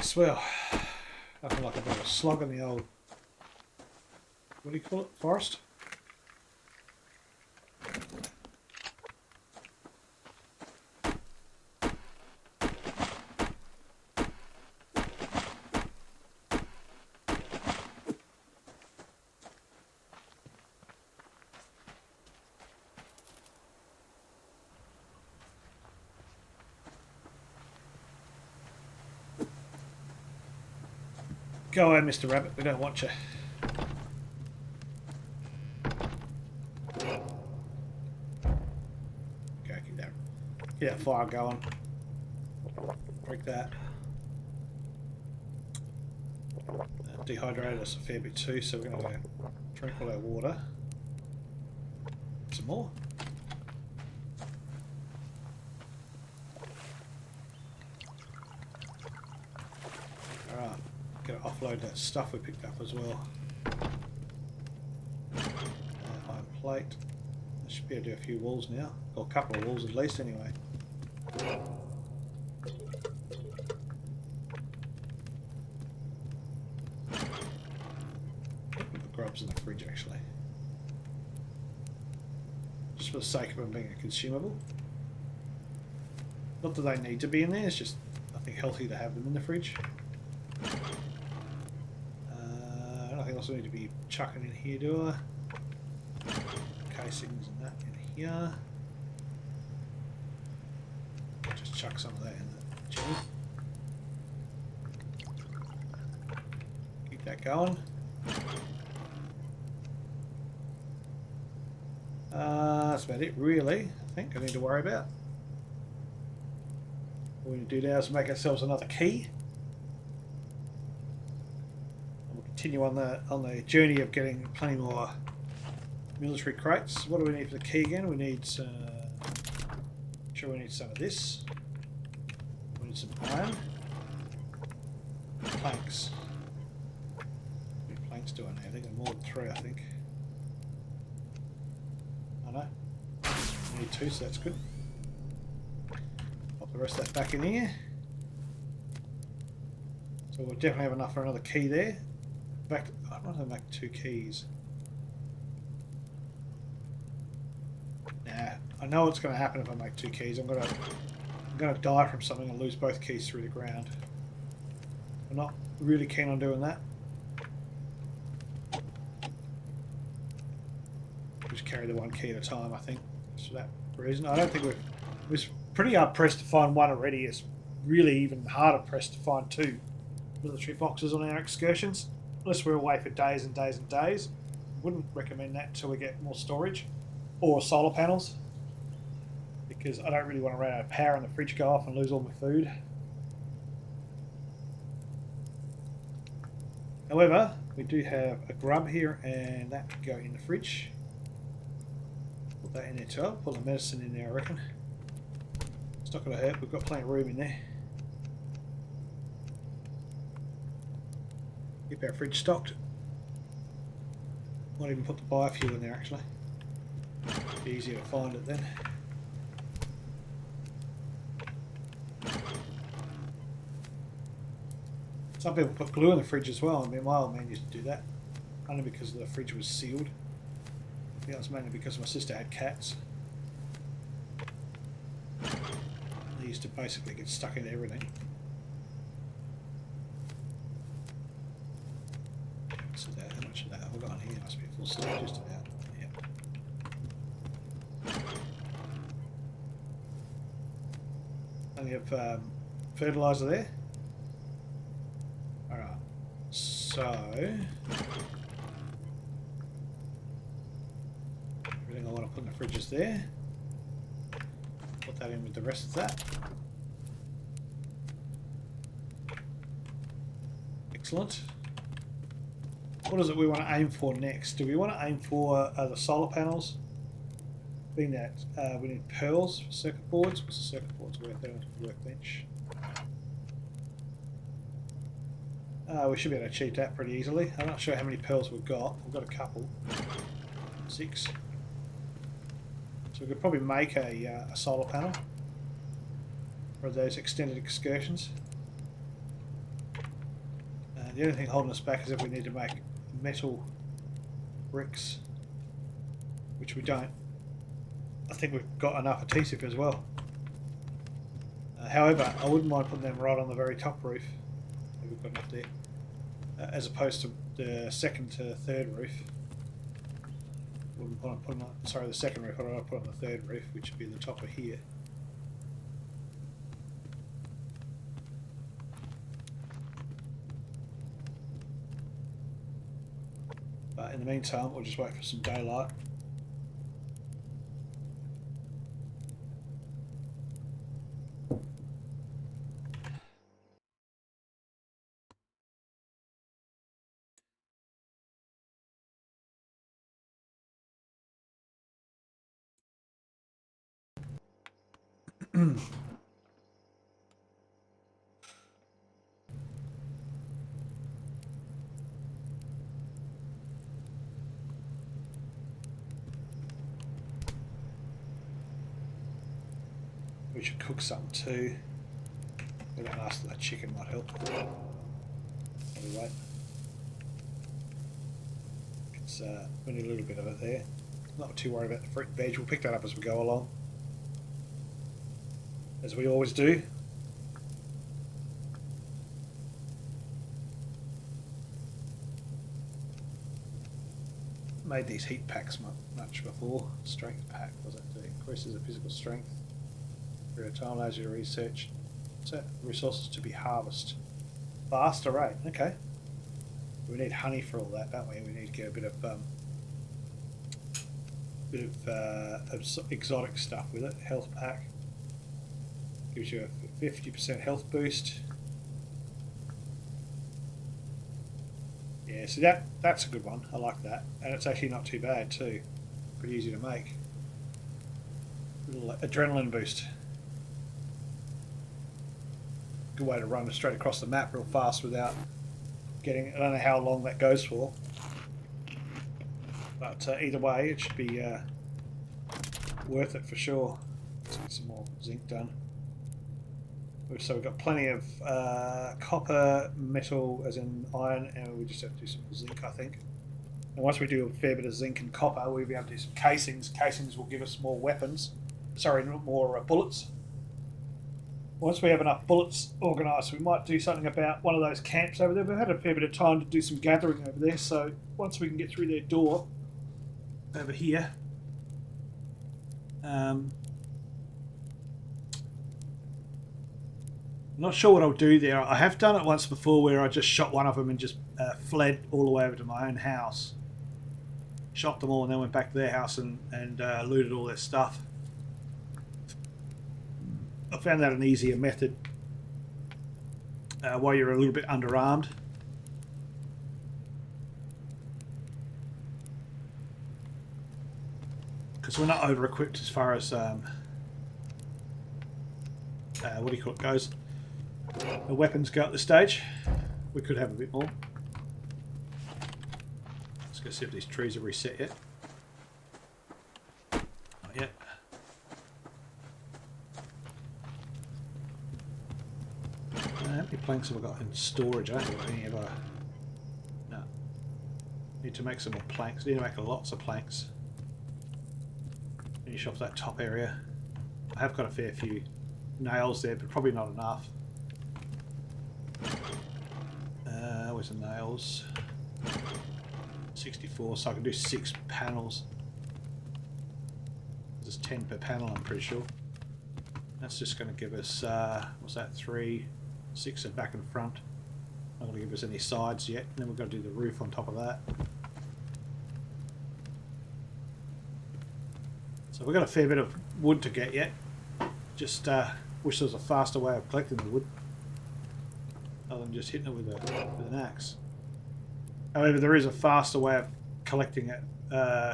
Yes, well, nothing like a bit of a slog in the old, what do you call it, forest? Go away, Mr. Rabbit, we don't want you. Okay, keep that. Get that fire going. Break that. Dehydrated us a fair bit too, so we're going to drink all our water. Some more. Alright, got to offload that stuff we picked up as well. Iron plate. I should be able to do a few walls now, or a couple of walls at least anyway. Grubs in the fridge actually. Just for the sake of them being a consumable. Not that they need to be in there, it's just I think healthy to have them in the fridge. Nothing else I need to be chucking in here, do I? Casings and that in here. Just chuck some of that in the chimney. Keep that going. That's about it really, I think I need to worry about. What we need to do now is make ourselves another key. We'll continue on the journey of getting plenty more military crates. What do we need for the key again? We need we need some of this. We need some iron. Planks. How many planks do I need? I think more than 3, I think. I know. I need 2, so that's good. Pop the rest of that back in here. So we'll definitely have enough for another key there. In fact, I might have to make 2 keys. Nah, I know what's going to happen if I make 2 keys. I'm going to die from something and lose both keys through the ground. I'm not really keen on doing that. Just carry the 1 key at a time, I think. For that reason, I don't think it was pretty hard pressed to find 1 already. It's really even harder pressed to find 2 military boxes on our excursions, unless we're away for days and days and days. Wouldn't recommend that until we get more storage or solar panels, because I don't really want to run out of power and the fridge go off and lose all my food. However, we do have a grub here, and that can go in the fridge. Put that in there too. I'll put the medicine in there, I reckon. It's not going to hurt. We've got plenty of room in there. Keep our fridge stocked. Might even put the biofuel in there actually. Be easier to find it then. Some people put glue in the fridge as well. I mean, my old man used to do that, only because the fridge was sealed. I think that was mainly because my sister had cats. They used to basically get stuck into everything. So that, how much of that have I got on here? Must be a full stack just about. Yeah. Plenty of fertilizer there. Alright, so everything I want to put in the fridge is there. Put that in with the rest of that. Excellent. What is it we want to aim for next? Do we want to aim for the solar panels? Being that we need pearls for circuit boards. What's the circuit boards worth there onto the workbench? We should be able to achieve that pretty easily. I'm not sure how many pearls we've got. We've got a couple. 6. So we could probably make a solar panel for those extended excursions. The only thing holding us back is if we need to make metal bricks, which we don't. I think we've got enough adhesive as well. However, I wouldn't mind putting them right on the very top roof. We've got enough there. As opposed to the second to third roof. Wouldn't want to put them on, sorry, the second roof. I don't want to put on the third roof, which would be the top of here. But in the meantime, we'll just wait for some daylight. We should cook something too. We don't ask that chicken might help. Anyway, it's we need a little bit of it there. Not too worried about the fruit and veg. We'll pick that up as we go along, as we always do. Made these heat packs much before. Strength pack, what does that do? Increases the physical strength. Period of time allows you to research resources to be harvested. Faster rate, okay. We need honey for all that, don't we? We need to get a bit of exotic stuff with it. Health pack gives you a 50% health boost. Yeah, so that's a good one. I like that, and it's actually not too bad too. Pretty easy to make. Little adrenaline boost. Good way to run straight across the map real fast without getting. I don't know how long that goes for, but either way, it should be worth it for sure. Let's get some more zinc done. So we've got plenty of copper, metal, as in iron, and we just have to do some zinc, I think. And once we do a fair bit of zinc and copper, we'll be able to do some casings. Casings will give us more weapons. Sorry, more bullets. Once we have enough bullets organised, we might do something about one of those camps over there. We've had a fair bit of time to do some gathering over there, so once we can get through their door over here, not sure what I'll do there. I have done it once before where I just shot one of them and just fled all the way over to my own house. Shot them all and then went back to their house and looted all their stuff. I found that an easier method while you're a little bit underarmed. Because we're not over-equipped as far as what do you call it goes. The weapons go at this stage. We could have a bit more. Let's go see if these trees are reset yet. Not yet. How many planks have I got in storage? I don't think any ever. No. Need to make some more planks. Need to make lots of planks. Finish off that top area. I have got a fair few nails there, but probably not enough. Where's the nails? 64, so I can do 6 panels. There's 10 per panel, I'm pretty sure. That's just going to give us, what's that, 3, 6 at back and front. Not going to give us any sides yet, and then we've got to do the roof on top of that. So we've got a fair bit of wood to get yet. Just wish there was a faster way of collecting the wood, other than just hitting it with an axe. However, there is a faster way of collecting it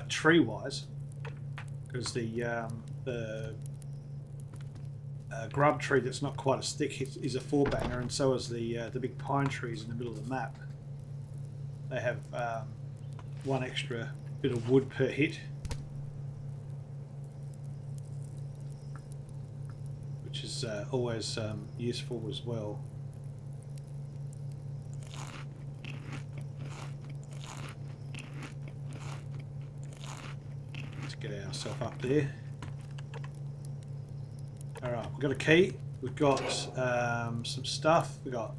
tree-wise, because the grub tree that's not quite as thick is a 4-banger, and so is the big pine trees in the middle of the map. They have 1 extra bit of wood per hit, which is always useful as well. yourself up there. Alright, we've got a key. We've got some stuff. We've got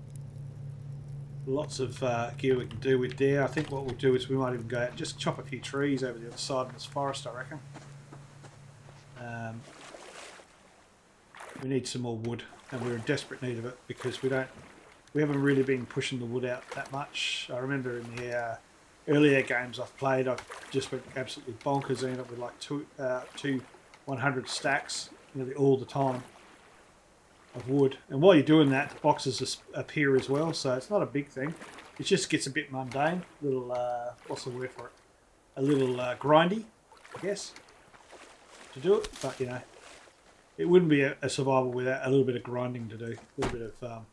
lots of gear we can do with there. I think what we'll do is we might even go out and just chop a few trees over the other side of this forest, I reckon. We need some more wood, and we're in desperate need of it because we haven't really been pushing the wood out that much. I remember in the earlier games I've played, I've just been absolutely bonkers, ended up with like two 100 stacks nearly all the time of wood. And while you're doing that, the boxes just appear as well, so it's not a big thing. It just gets a bit mundane. Little what's the word for it? A little grindy, I guess, to do it. But you know, it wouldn't be a survival without a little bit of grinding to do, a little bit of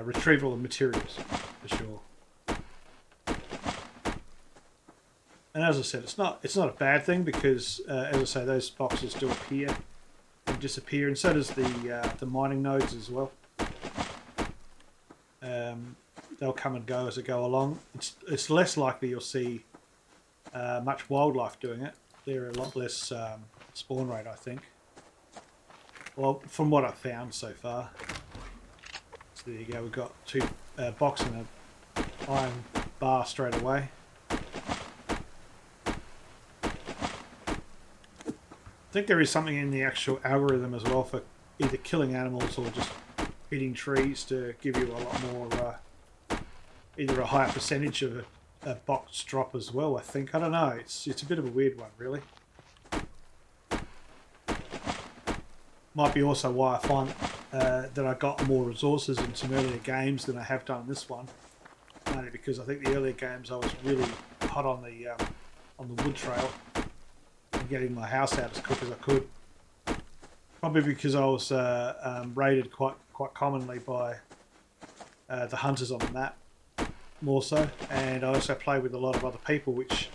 retrieval of materials, for sure. And as I said, it's not a bad thing because, as I say, those boxes do appear and disappear, and so does the mining nodes as well. They'll come and go as they go along. It's less likely you'll see much wildlife doing it. They're a lot less spawn rate, I think. Well, from what I've found so far. So there you go. We've got two box and an iron bar straight away. I think there is something in the actual algorithm as well for either killing animals or just hitting trees to give you a lot more, either a higher percentage of a box drop as well, I think. I don't know. It's a bit of a weird one, really. Might be also why I find that I got more resources in some earlier games than I have done in this one. Mainly because I think the earlier games I was really hot on the wood trail and getting my house out as quick as I could. Probably because I was raided quite commonly by the hunters on the map, more so, and I also play with a lot of other people, which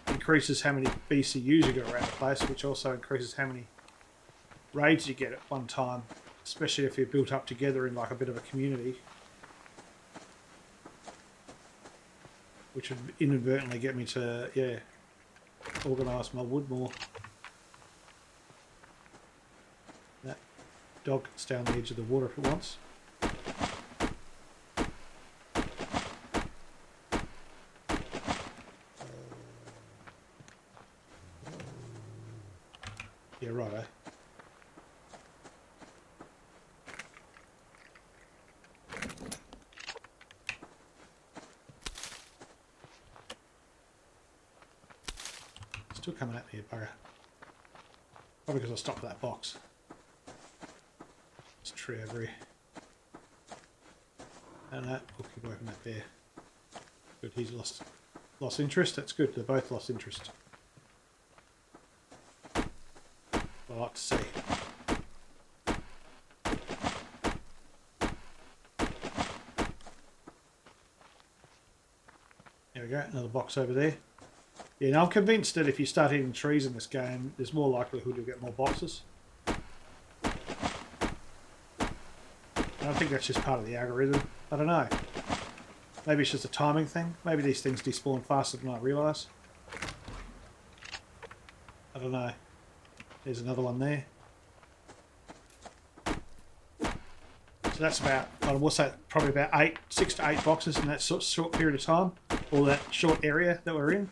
increases how many BCUs you get around the place, which also increases how many raids you get at one time, especially if you're built up together in like a bit of a community, which would inadvertently get me to organise my wood more. That dog can stay on the edge of the water if it wants. Yeah, righto. Still coming at me, bugger. Probably because I stopped at that box. There's a tree over here. And that, we'll keep working that there. Good, he's lost interest. That's good, they're both lost interest. I like to see. There we go, another box over there. Yeah, now I'm convinced that if you start hitting trees in this game, there's more likelihood you'll get more boxes. I don't think that's just part of the algorithm. I don't know. Maybe it's just a timing thing. Maybe these things despawn faster than I realise. I don't know. There's another one there. So that's about, what's that? Probably about 6 to 8 boxes in that short period of time, or that short area that we're in.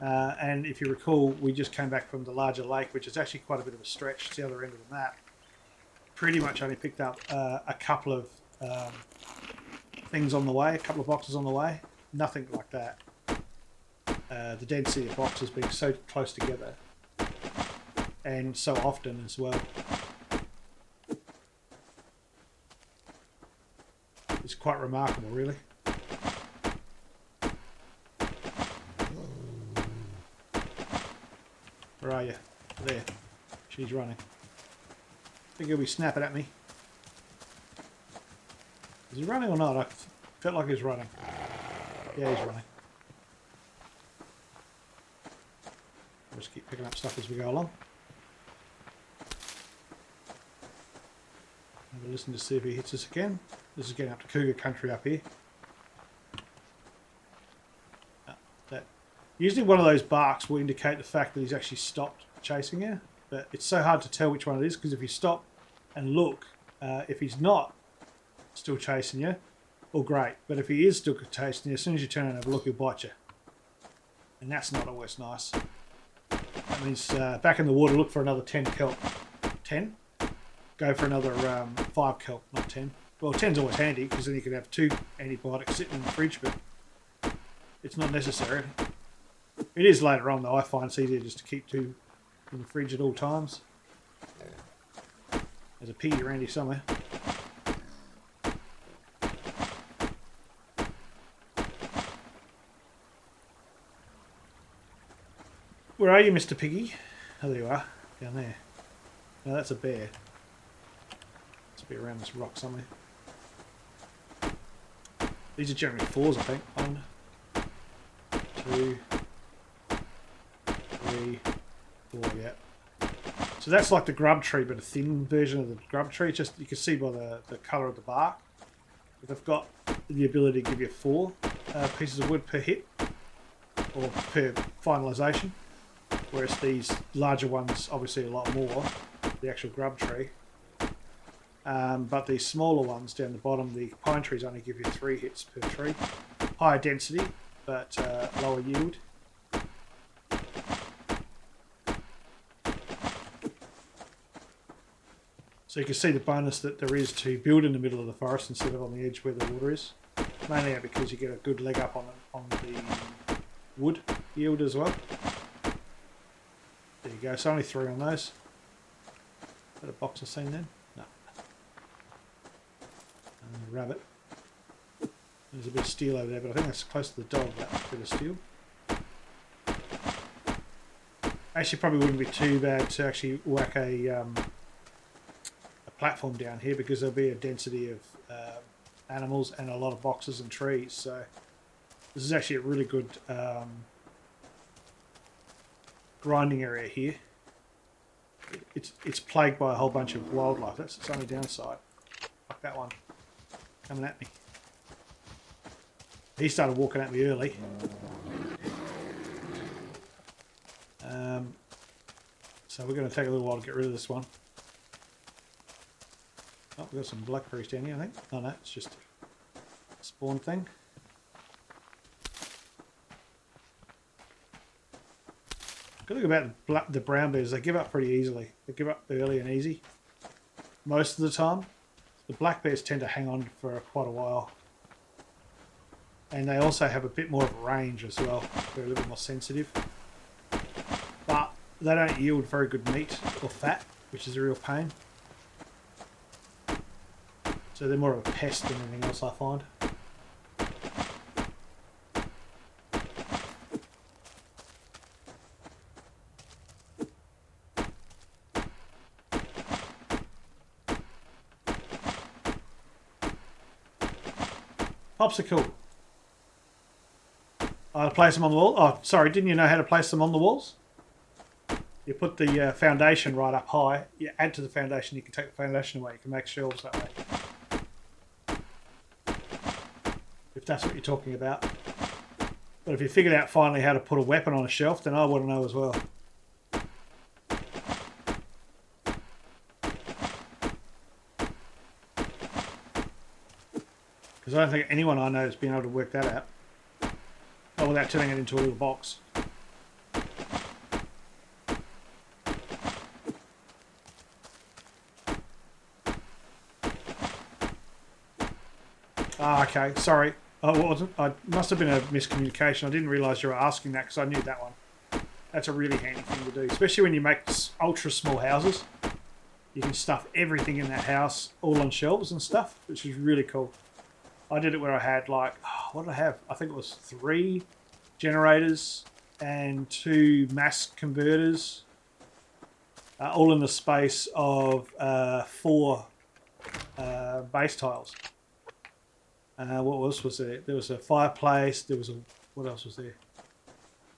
And if you recall, we just came back from the larger lake, which is actually quite a bit of a stretch to the other end of the map. Pretty much only picked up a couple of things on the way, a couple of boxes on the way. Nothing like that. The density of boxes being so close together and so often as well. It's quite remarkable, really. Where are you? There. She's running. I think he'll be snapping at me. Is he running or not? I felt like he was running. Yeah, he's running. We'll just keep picking up stuff as we go along. Have a listen to see if he hits us again. This is getting up to cougar country up here. That Usually one of those barks will indicate the fact that he's actually stopped chasing you, but it's so hard to tell which one it is because if you stop and look, if he's not still chasing you, well, great. But if he is still chasing you, as soon as you turn and have a look, he'll bite you. And that's not always nice. That means back in the water, look for another 10 kelp. 10? Go for another 5 kelp, not 10. Well, 10's always handy because then you can have 2 antibiotics sitting in the fridge, but it's not necessary. It is later on, though. I find it's easier just to keep 2 in the fridge at all times. There's a piggy around here somewhere. Where are you, Mr. Piggy? Oh, there you are. Down there. No, that's a bear. Must be around this rock somewhere. These are generally 4s, I think. 1, 2, 3, 4, yeah. So that's like the grub tree, but a thin version of the grub tree. Just you can see by the colour of the bark. They've got the ability to give you 4 pieces of wood per hit, or per finalisation. Whereas these larger ones, obviously a lot more, the actual grub tree. But these smaller ones down the bottom, the pine trees only give you 3 hits per tree. Higher density, but lower yield. So you can see the bonus that there is to build in the middle of the forest instead of on the edge where the water is. Mainly because you get a good leg up on the wood yield as well. There you go, so only 3 on those. Is that a box I've seen then? No. And a rabbit. There's a bit of steel over there, but I think that's close to the dog, that bit of steel. Actually, probably wouldn't be too bad to actually whack a platform down here because there'll be a density of animals and a lot of boxes and trees. So this is actually a really good grinding area here. It's plagued by a whole bunch of wildlife. That's its only downside. Like that one coming at me. He started walking at me early. So we're going to take a little while to get rid of this one. Oh, we've got some blackberries down here, I think. Oh no, it's just a spawn thing. Good thing about the brown bears, they give up pretty easily. They give up early and easy. Most of the time. The black bears tend to hang on for quite a while. And they also have a bit more of a range as well. They're a little bit more sensitive. But they don't yield very good meat or fat, which is a real pain. So they're more of a pest than anything else, I find. Popsicle. I place them on the wall. Oh, sorry, didn't you know how to place them on the walls? You put the foundation right up high. You add to the foundation. You can take the foundation away. You can make shelves that way. If that's what you're talking about. But if you figured out finally how to put a weapon on a shelf, then I want to know as well. Because I don't think anyone I know has been able to work that out. Not without turning it into a little box. Ah, okay, sorry. I must have been a miscommunication. I didn't realise you were asking that because I knew that one. That's a really handy thing to do, especially when you make ultra small houses. You can stuff everything in that house all on shelves and stuff, which is really cool. I did it where I had like, what did I have? I think it was 3 generators and 2 mass converters, all in the space of 4 base tiles. What else was there? There was a fireplace. There was a... What else was there?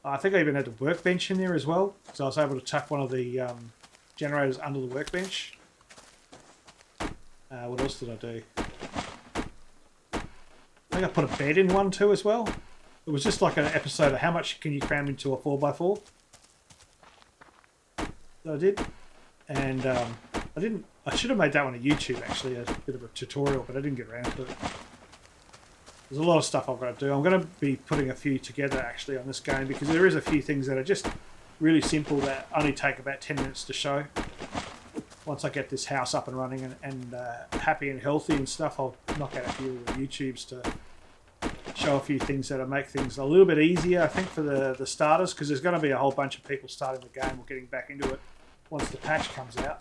I think I even had a workbench in there as well. So I was able to tuck one of the generators under the workbench. What else did I do? I think I put a bed in one too as well. It was just like an episode of how much can you cram into a 4x4 that I did. And I should have made that one on YouTube, actually, a bit of a tutorial, but I didn't get around to it. There's a lot of stuff I've got to do. I'm going to be putting a few together, actually, on this game, because there is a few things that are just really simple that only take about 10 minutes to show. Once I get this house up and running and happy and healthy and stuff, I'll knock out a few of the YouTubes to show a few things that'll make things a little bit easier, I think, for the starters, because there's going to be a whole bunch of people starting the game or getting back into it once the patch comes out,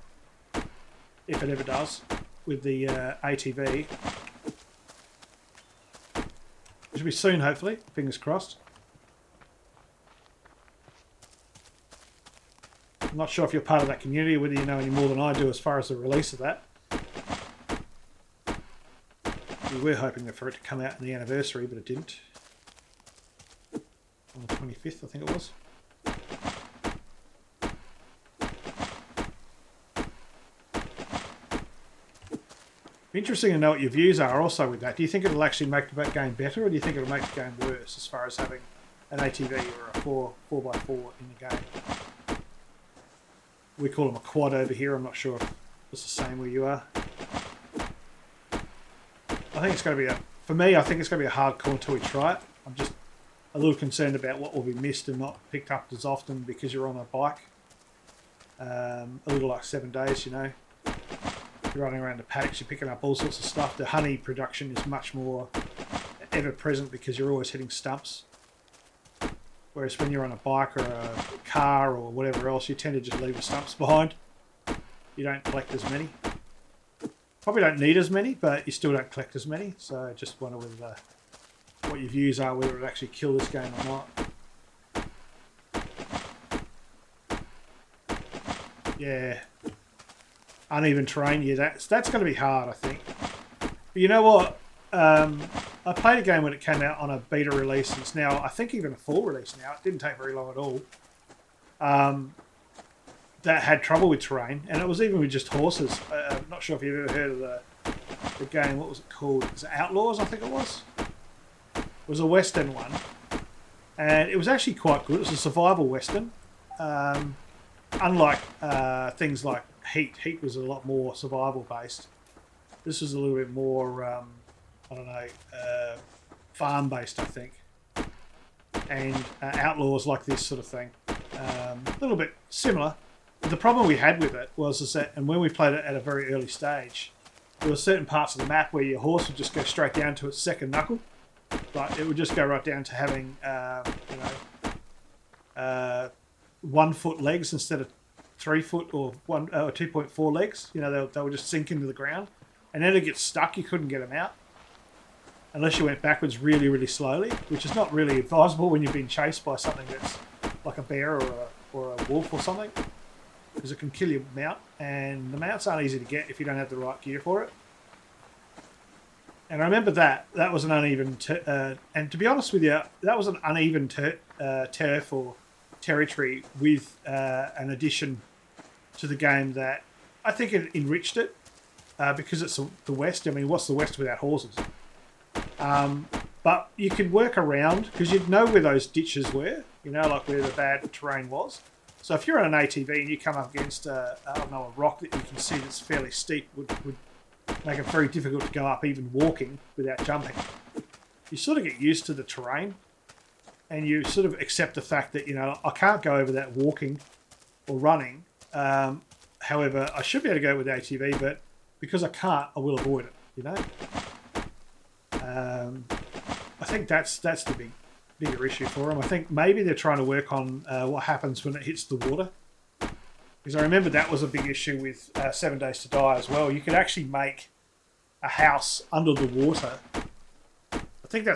if it ever does, with the ATV. Which will be soon, hopefully. Fingers crossed. I'm not sure if you're part of that community, whether you know any more than I do as far as the release of that. We were hoping for it to come out in the anniversary, but it didn't. On the 25th, I think it was. Interesting to know what your views are also with that. Do you think it'll actually make the game better, or do you think it'll make the game worse as far as having an ATV or a 4x4 in the game? We call them a quad over here. I'm not sure if it's the same where you are. I think it's going to be for me, I think it's going to be a hardcore until we try it. I'm just a little concerned about what will be missed and not picked up as often because you're on a bike. A little like 7 days, you know. You're running around the paddocks, you're picking up all sorts of stuff. The honey production is much more ever present because you're always hitting stumps. Whereas when you're on a bike or a car or whatever else, you tend to just leave the stumps behind. You don't collect as many. Probably don't need as many, but you still don't collect as many. So I just wonder whether what your views are, whether it would actually kill this game or not. Yeah. Uneven terrain, yeah, that's going to be hard, I think. But you know what? I played a game when it came out on a beta release. It's now, I think, even a full release now. It didn't take very long at all. That had trouble with terrain, and it was even with just horses. I'm not sure if you've ever heard of the game. What was it called? Was it Outlaws, I think it was? It was a Western one. And it was actually quite good. It was a survival Western. Unlike things like Heat. Heat was a lot more survival based. This was a little bit more, I don't know, farm based, I think. And Outlaws like this sort of thing. A little bit similar. But the problem we had with it was that, and when we played it at a very early stage, there were certain parts of the map where your horse would just go straight down to its second knuckle. Like it would just go right down to having, 1 foot legs instead of 3 foot or 2.4 legs. You know, they would just sink into the ground, and then it gets stuck. You couldn't get them out unless you went backwards really, really slowly, which is not really advisable when you're being chased by something that's like a bear or a wolf or something, because it can kill your mount, and the mounts aren't easy to get if you don't have the right gear for it. And I remember that was an uneven, and to be honest with you, that was an uneven turf or territory with an addition to the game that I think it enriched it because it's the West. I mean, what's the West without horses? But you could work around because you'd know where those ditches were, you know, like where the bad terrain was. So if you're on an ATV and you come up against a rock that you can see that's fairly steep, would make it very difficult to go up even walking without jumping. You sort of get used to the terrain, and you sort of accept the fact that, you know, I can't go over that walking or running. However, I should be able to go with the ATV, but because I can't, I will avoid it, you know. I think that's the bigger issue for them. I think maybe they're trying to work on what happens when it hits the water. Because I remember that was a big issue with 7 Days to Die as well. You could actually make a house under the water. I think you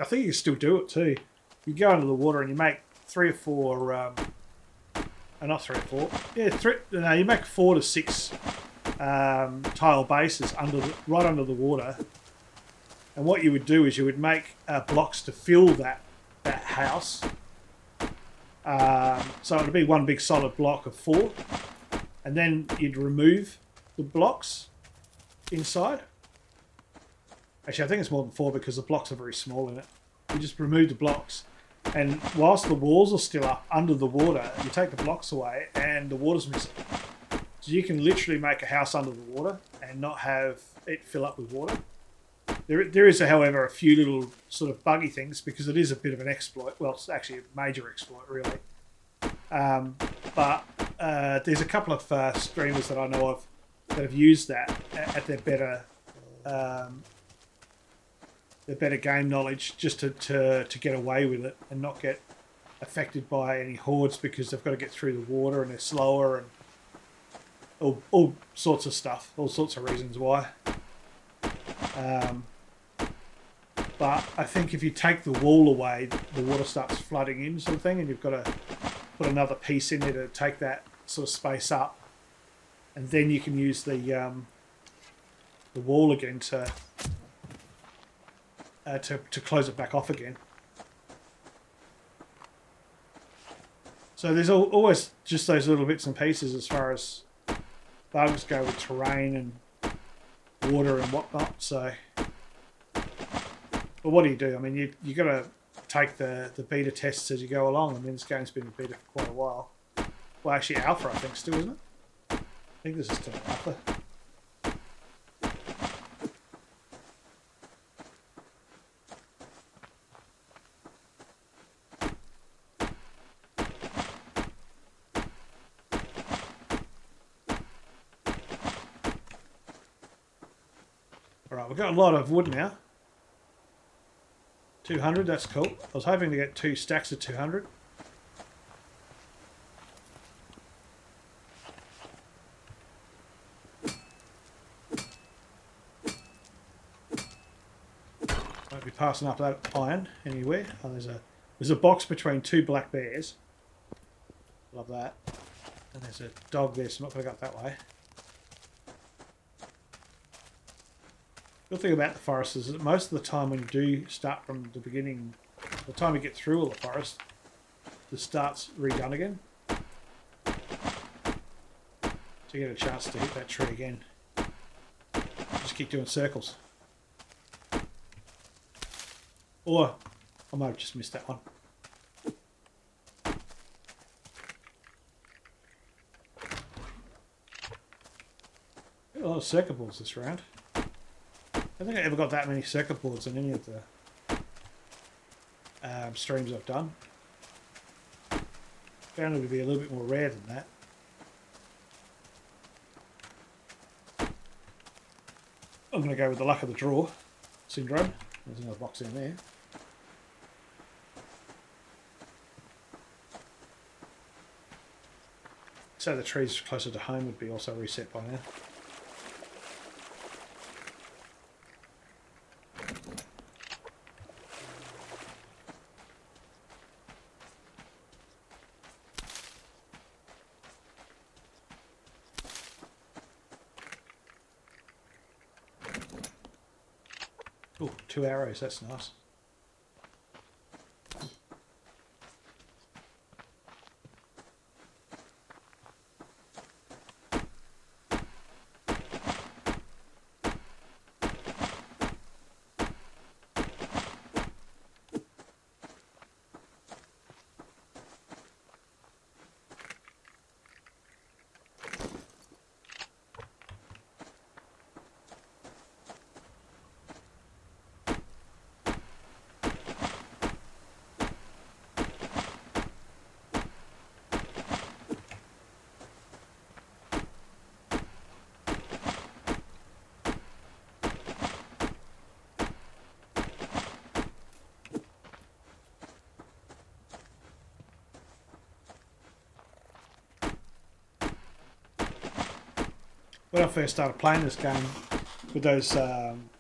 can still do it too. You go under the water and you make 3 or 4, not 3 or 4. Yeah, you make 4 to 6 tile bases right under the water. And what you would do is you would make blocks to fill that house. So it would be one big solid block of 4, and then you'd remove the blocks inside. Actually, I think it's more than 4 because the blocks are very small in it. You just remove the blocks, and whilst the walls are still up under the water, you take the blocks away and the water's missing. So you can literally make a house under the water and not have it fill up with water. There is, however, a few little sort of buggy things because it is a bit of an exploit. Well, it's actually a major exploit, really. But there's a couple of streamers that I know of that have used that at their better game knowledge, just to get away with it and not get affected by any hordes because they've got to get through the water and they're slower and all sorts of stuff, all sorts of reasons why. But I think if you take the wall away, the water starts flooding in, sort of thing, and you've got to put another piece in there to take that sort of space up, and then you can use the wall again to close it back off again. So there's always just those little bits and pieces as far as bugs go with terrain and water and whatnot. So, but what do? I mean, you got to take the beta tests as you go along. I mean, this game's been in beta for quite a while. Well, actually, alpha, I think, still, isn't it? I think this is still alpha. Alright, we've got a lot of wood now. 200, that's cool. I was hoping to get 2 stacks of 200. Won't be passing up that iron anywhere. Oh, there's a box between 2 black bears. Love that. And there's a dog there, so I'm not going to go that way. The good thing about the forest is that most of the time when you do start from the beginning, by the time you get through all the forest, the start's redone again. So you get a chance to hit that tree again. Just keep doing circles. Or I might have just missed that one. Got a lot of circuit boards this round. I don't think I ever got that many circuit boards in any of the streams I've done. Found it to be a little bit more rare than that. I'm going to go with the luck of the draw syndrome. There's another box in there. So the trees closer to home would be also reset by now. Oh, 2 arrows, that's nice. When I first started playing this game with those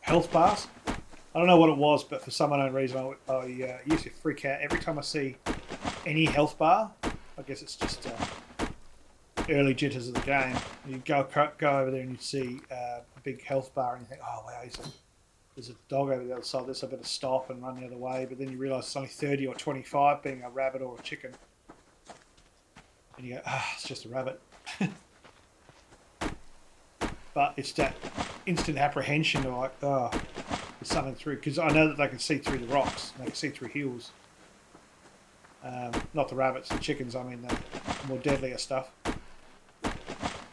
health bars, I don't know what it was, but for some unknown reason I used to freak out every time I see any health bar. I guess it's just early jitters of the game. You go over there and you see a big health bar and you think, oh wow, there's a dog over the other side of this, I better stop and run the other way. But then you realise it's only 30 or 25 being a rabbit or a chicken. And you go, it's just a rabbit. But it's that instant apprehension of like, there's something through, because I know that they can see through the rocks. They can see through hills. Not the rabbits and chickens, I mean the more deadlier stuff. And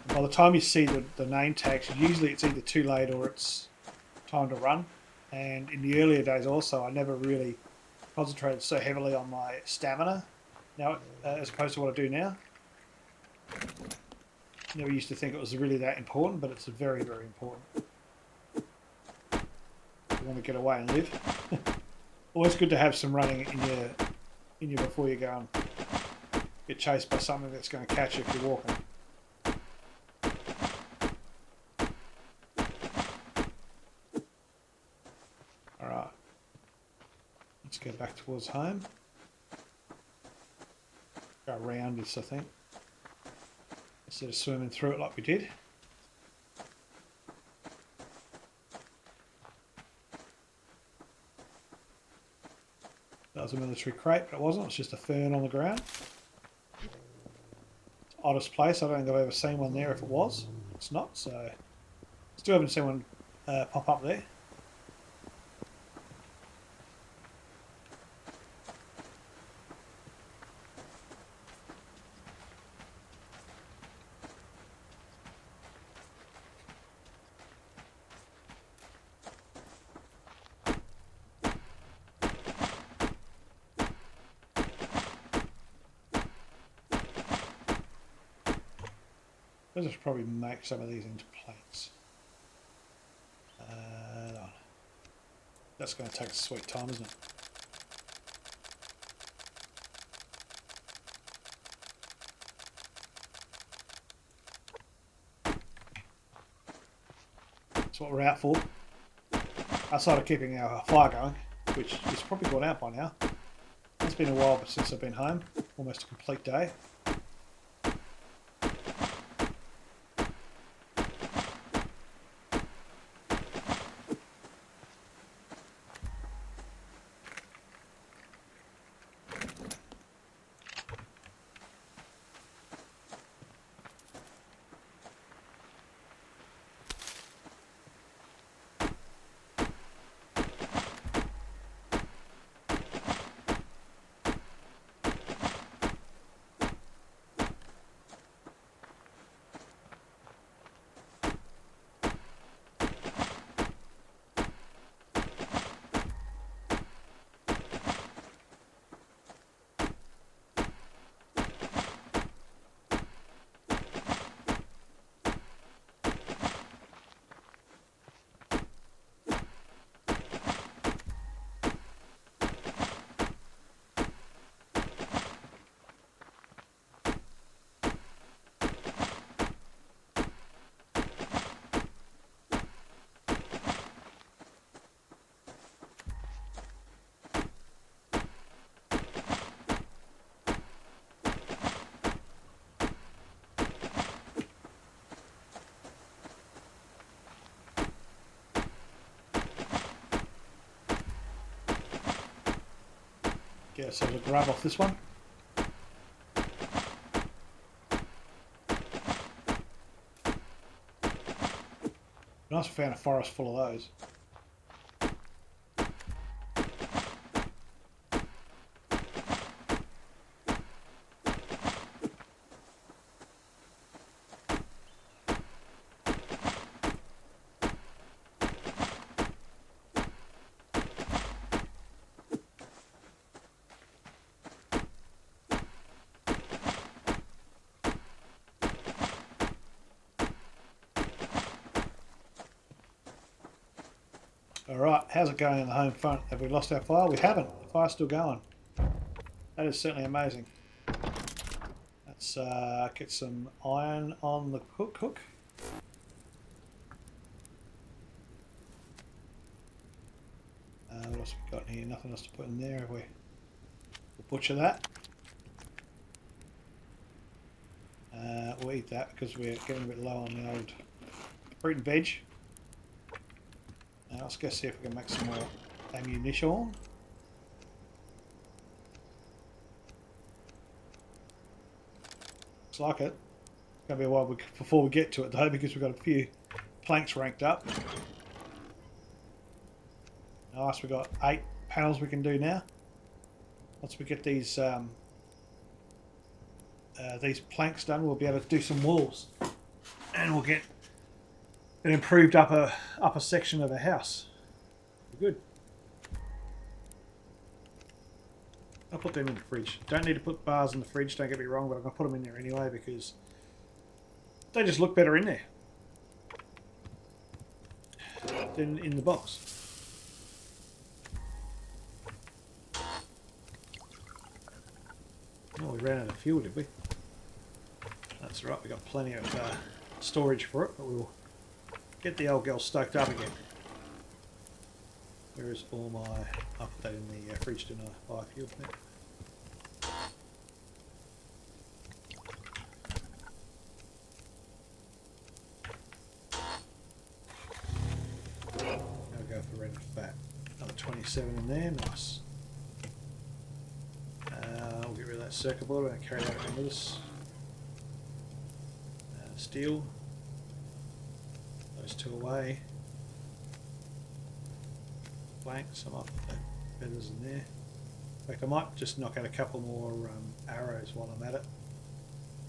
by the time you see the name tags, usually it's either too late or it's time to run. And in the earlier days also, I never really concentrated so heavily on my stamina now, as opposed to what I do now. Never used to think it was really that important, but it's very, very important. You want to get away and live. Always good to have some running in you before you go and get chased by something that's going to catch you if you're walking. Alright. Let's go back towards home. Go around this, I think. Instead of swimming through it like we did. That was a military crate, but it wasn't. It was just a fern on the ground. It's the oddest place. I don't think I've ever seen one there if it was. It's not, so... Still haven't seen one pop up there. I should probably make some of these into planks. That's going to take a sweet time, isn't it? That's what we're out for. Outside of keeping our fire going, which is probably gone out by now. It's been a while since I've been home, almost a complete day. Get ourselves a grab off this one. Nice, we found a forest full of those. Alright, how's it going in the home front? Have we lost our fire? We haven't. The fire's still going. That is certainly amazing. Let's get some iron on the hook. What else have we got in here? Nothing else to put in there, have we? We'll butcher that. We'll eat that because we're getting a bit low on the old fruit and veg. Now let's go see if we can make some more ammunition. Looks like it. It's going to be a while before we get to it though, because we've got a few planks ranked up. Nice, we've got 8 panels we can do now. Once we get these planks done, we'll be able to do some walls. And we'll get an improved upper section of the house. Good. I'll put them in the fridge. Don't need to put bars in the fridge, don't get me wrong, but I'm going to put them in there anyway because they just look better in there than in the box. Oh, we ran out of fuel, did we? That's right, we got plenty of storage for it, but we'll get the old girl stoked up again. Where's all my... I'll put that in the fridge, didn't I? Biofuel plant. I'll go for red and fat. Another 27 in there, nice. We'll get rid of that circuit board, we're going to carry that around with us. Steel. Those 2 away. Blanks, I might put that feathers in there. In fact, I might just knock out a couple more arrows while I'm at it.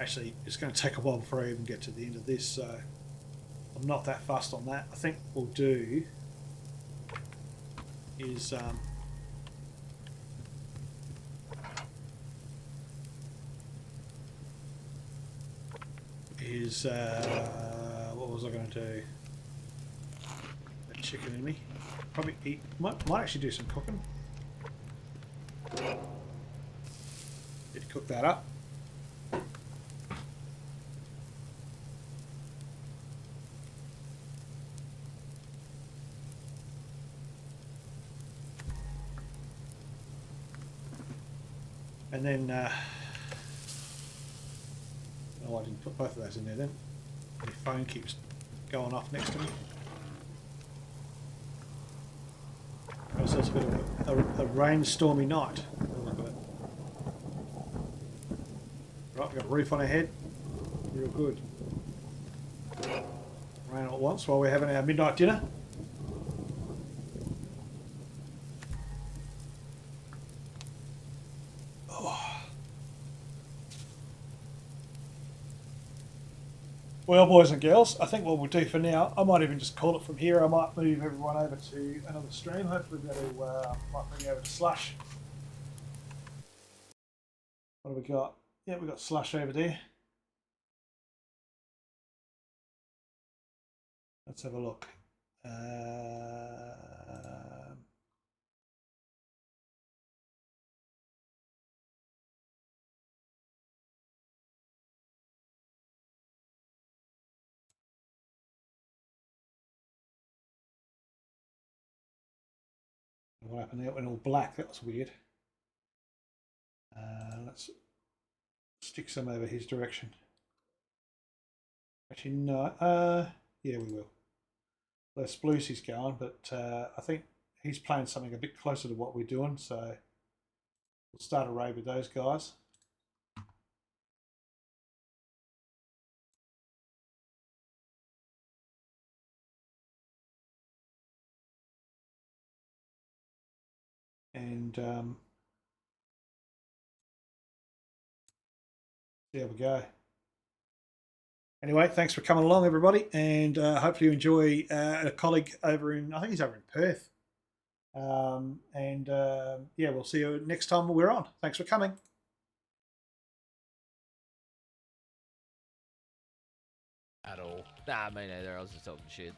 Actually, it's going to take a while before I even get to the end of this, so I'm not that fussed on that. I think what we'll do is what was I going to do? That chicken in me. Probably eat. Might actually do some cooking. Need to cook that up. And then, oh, I didn't put both of those in there then. My phone keeps going off next to me. Oh, so it's a bit of a rainstormy night. Look at it. Right, we've got a roof on our head. Real good. Rain all at once while we're having our midnight dinner. Well, boys and girls, I think what we'll do for now, I might even just call it from here. I might move everyone over to another stream. Hopefully we'll be able to, might bring you over to Slush. What have we got? Yeah, we've got Slush over there. Let's have a look. What happened there? It went all black. That was weird. Let's stick some over his direction. Actually, no. Yeah, we will. Less blues he's going, but I think he's playing something a bit closer to what we're doing, so we'll start a raid with those guys. And there we go. Anyway, thanks for coming along, everybody, and hopefully you enjoy a colleague over in, I think he's over in Perth. Yeah, we'll see you next time we're on. Thanks for coming. At all. Nah, me neither. I was just talking shit.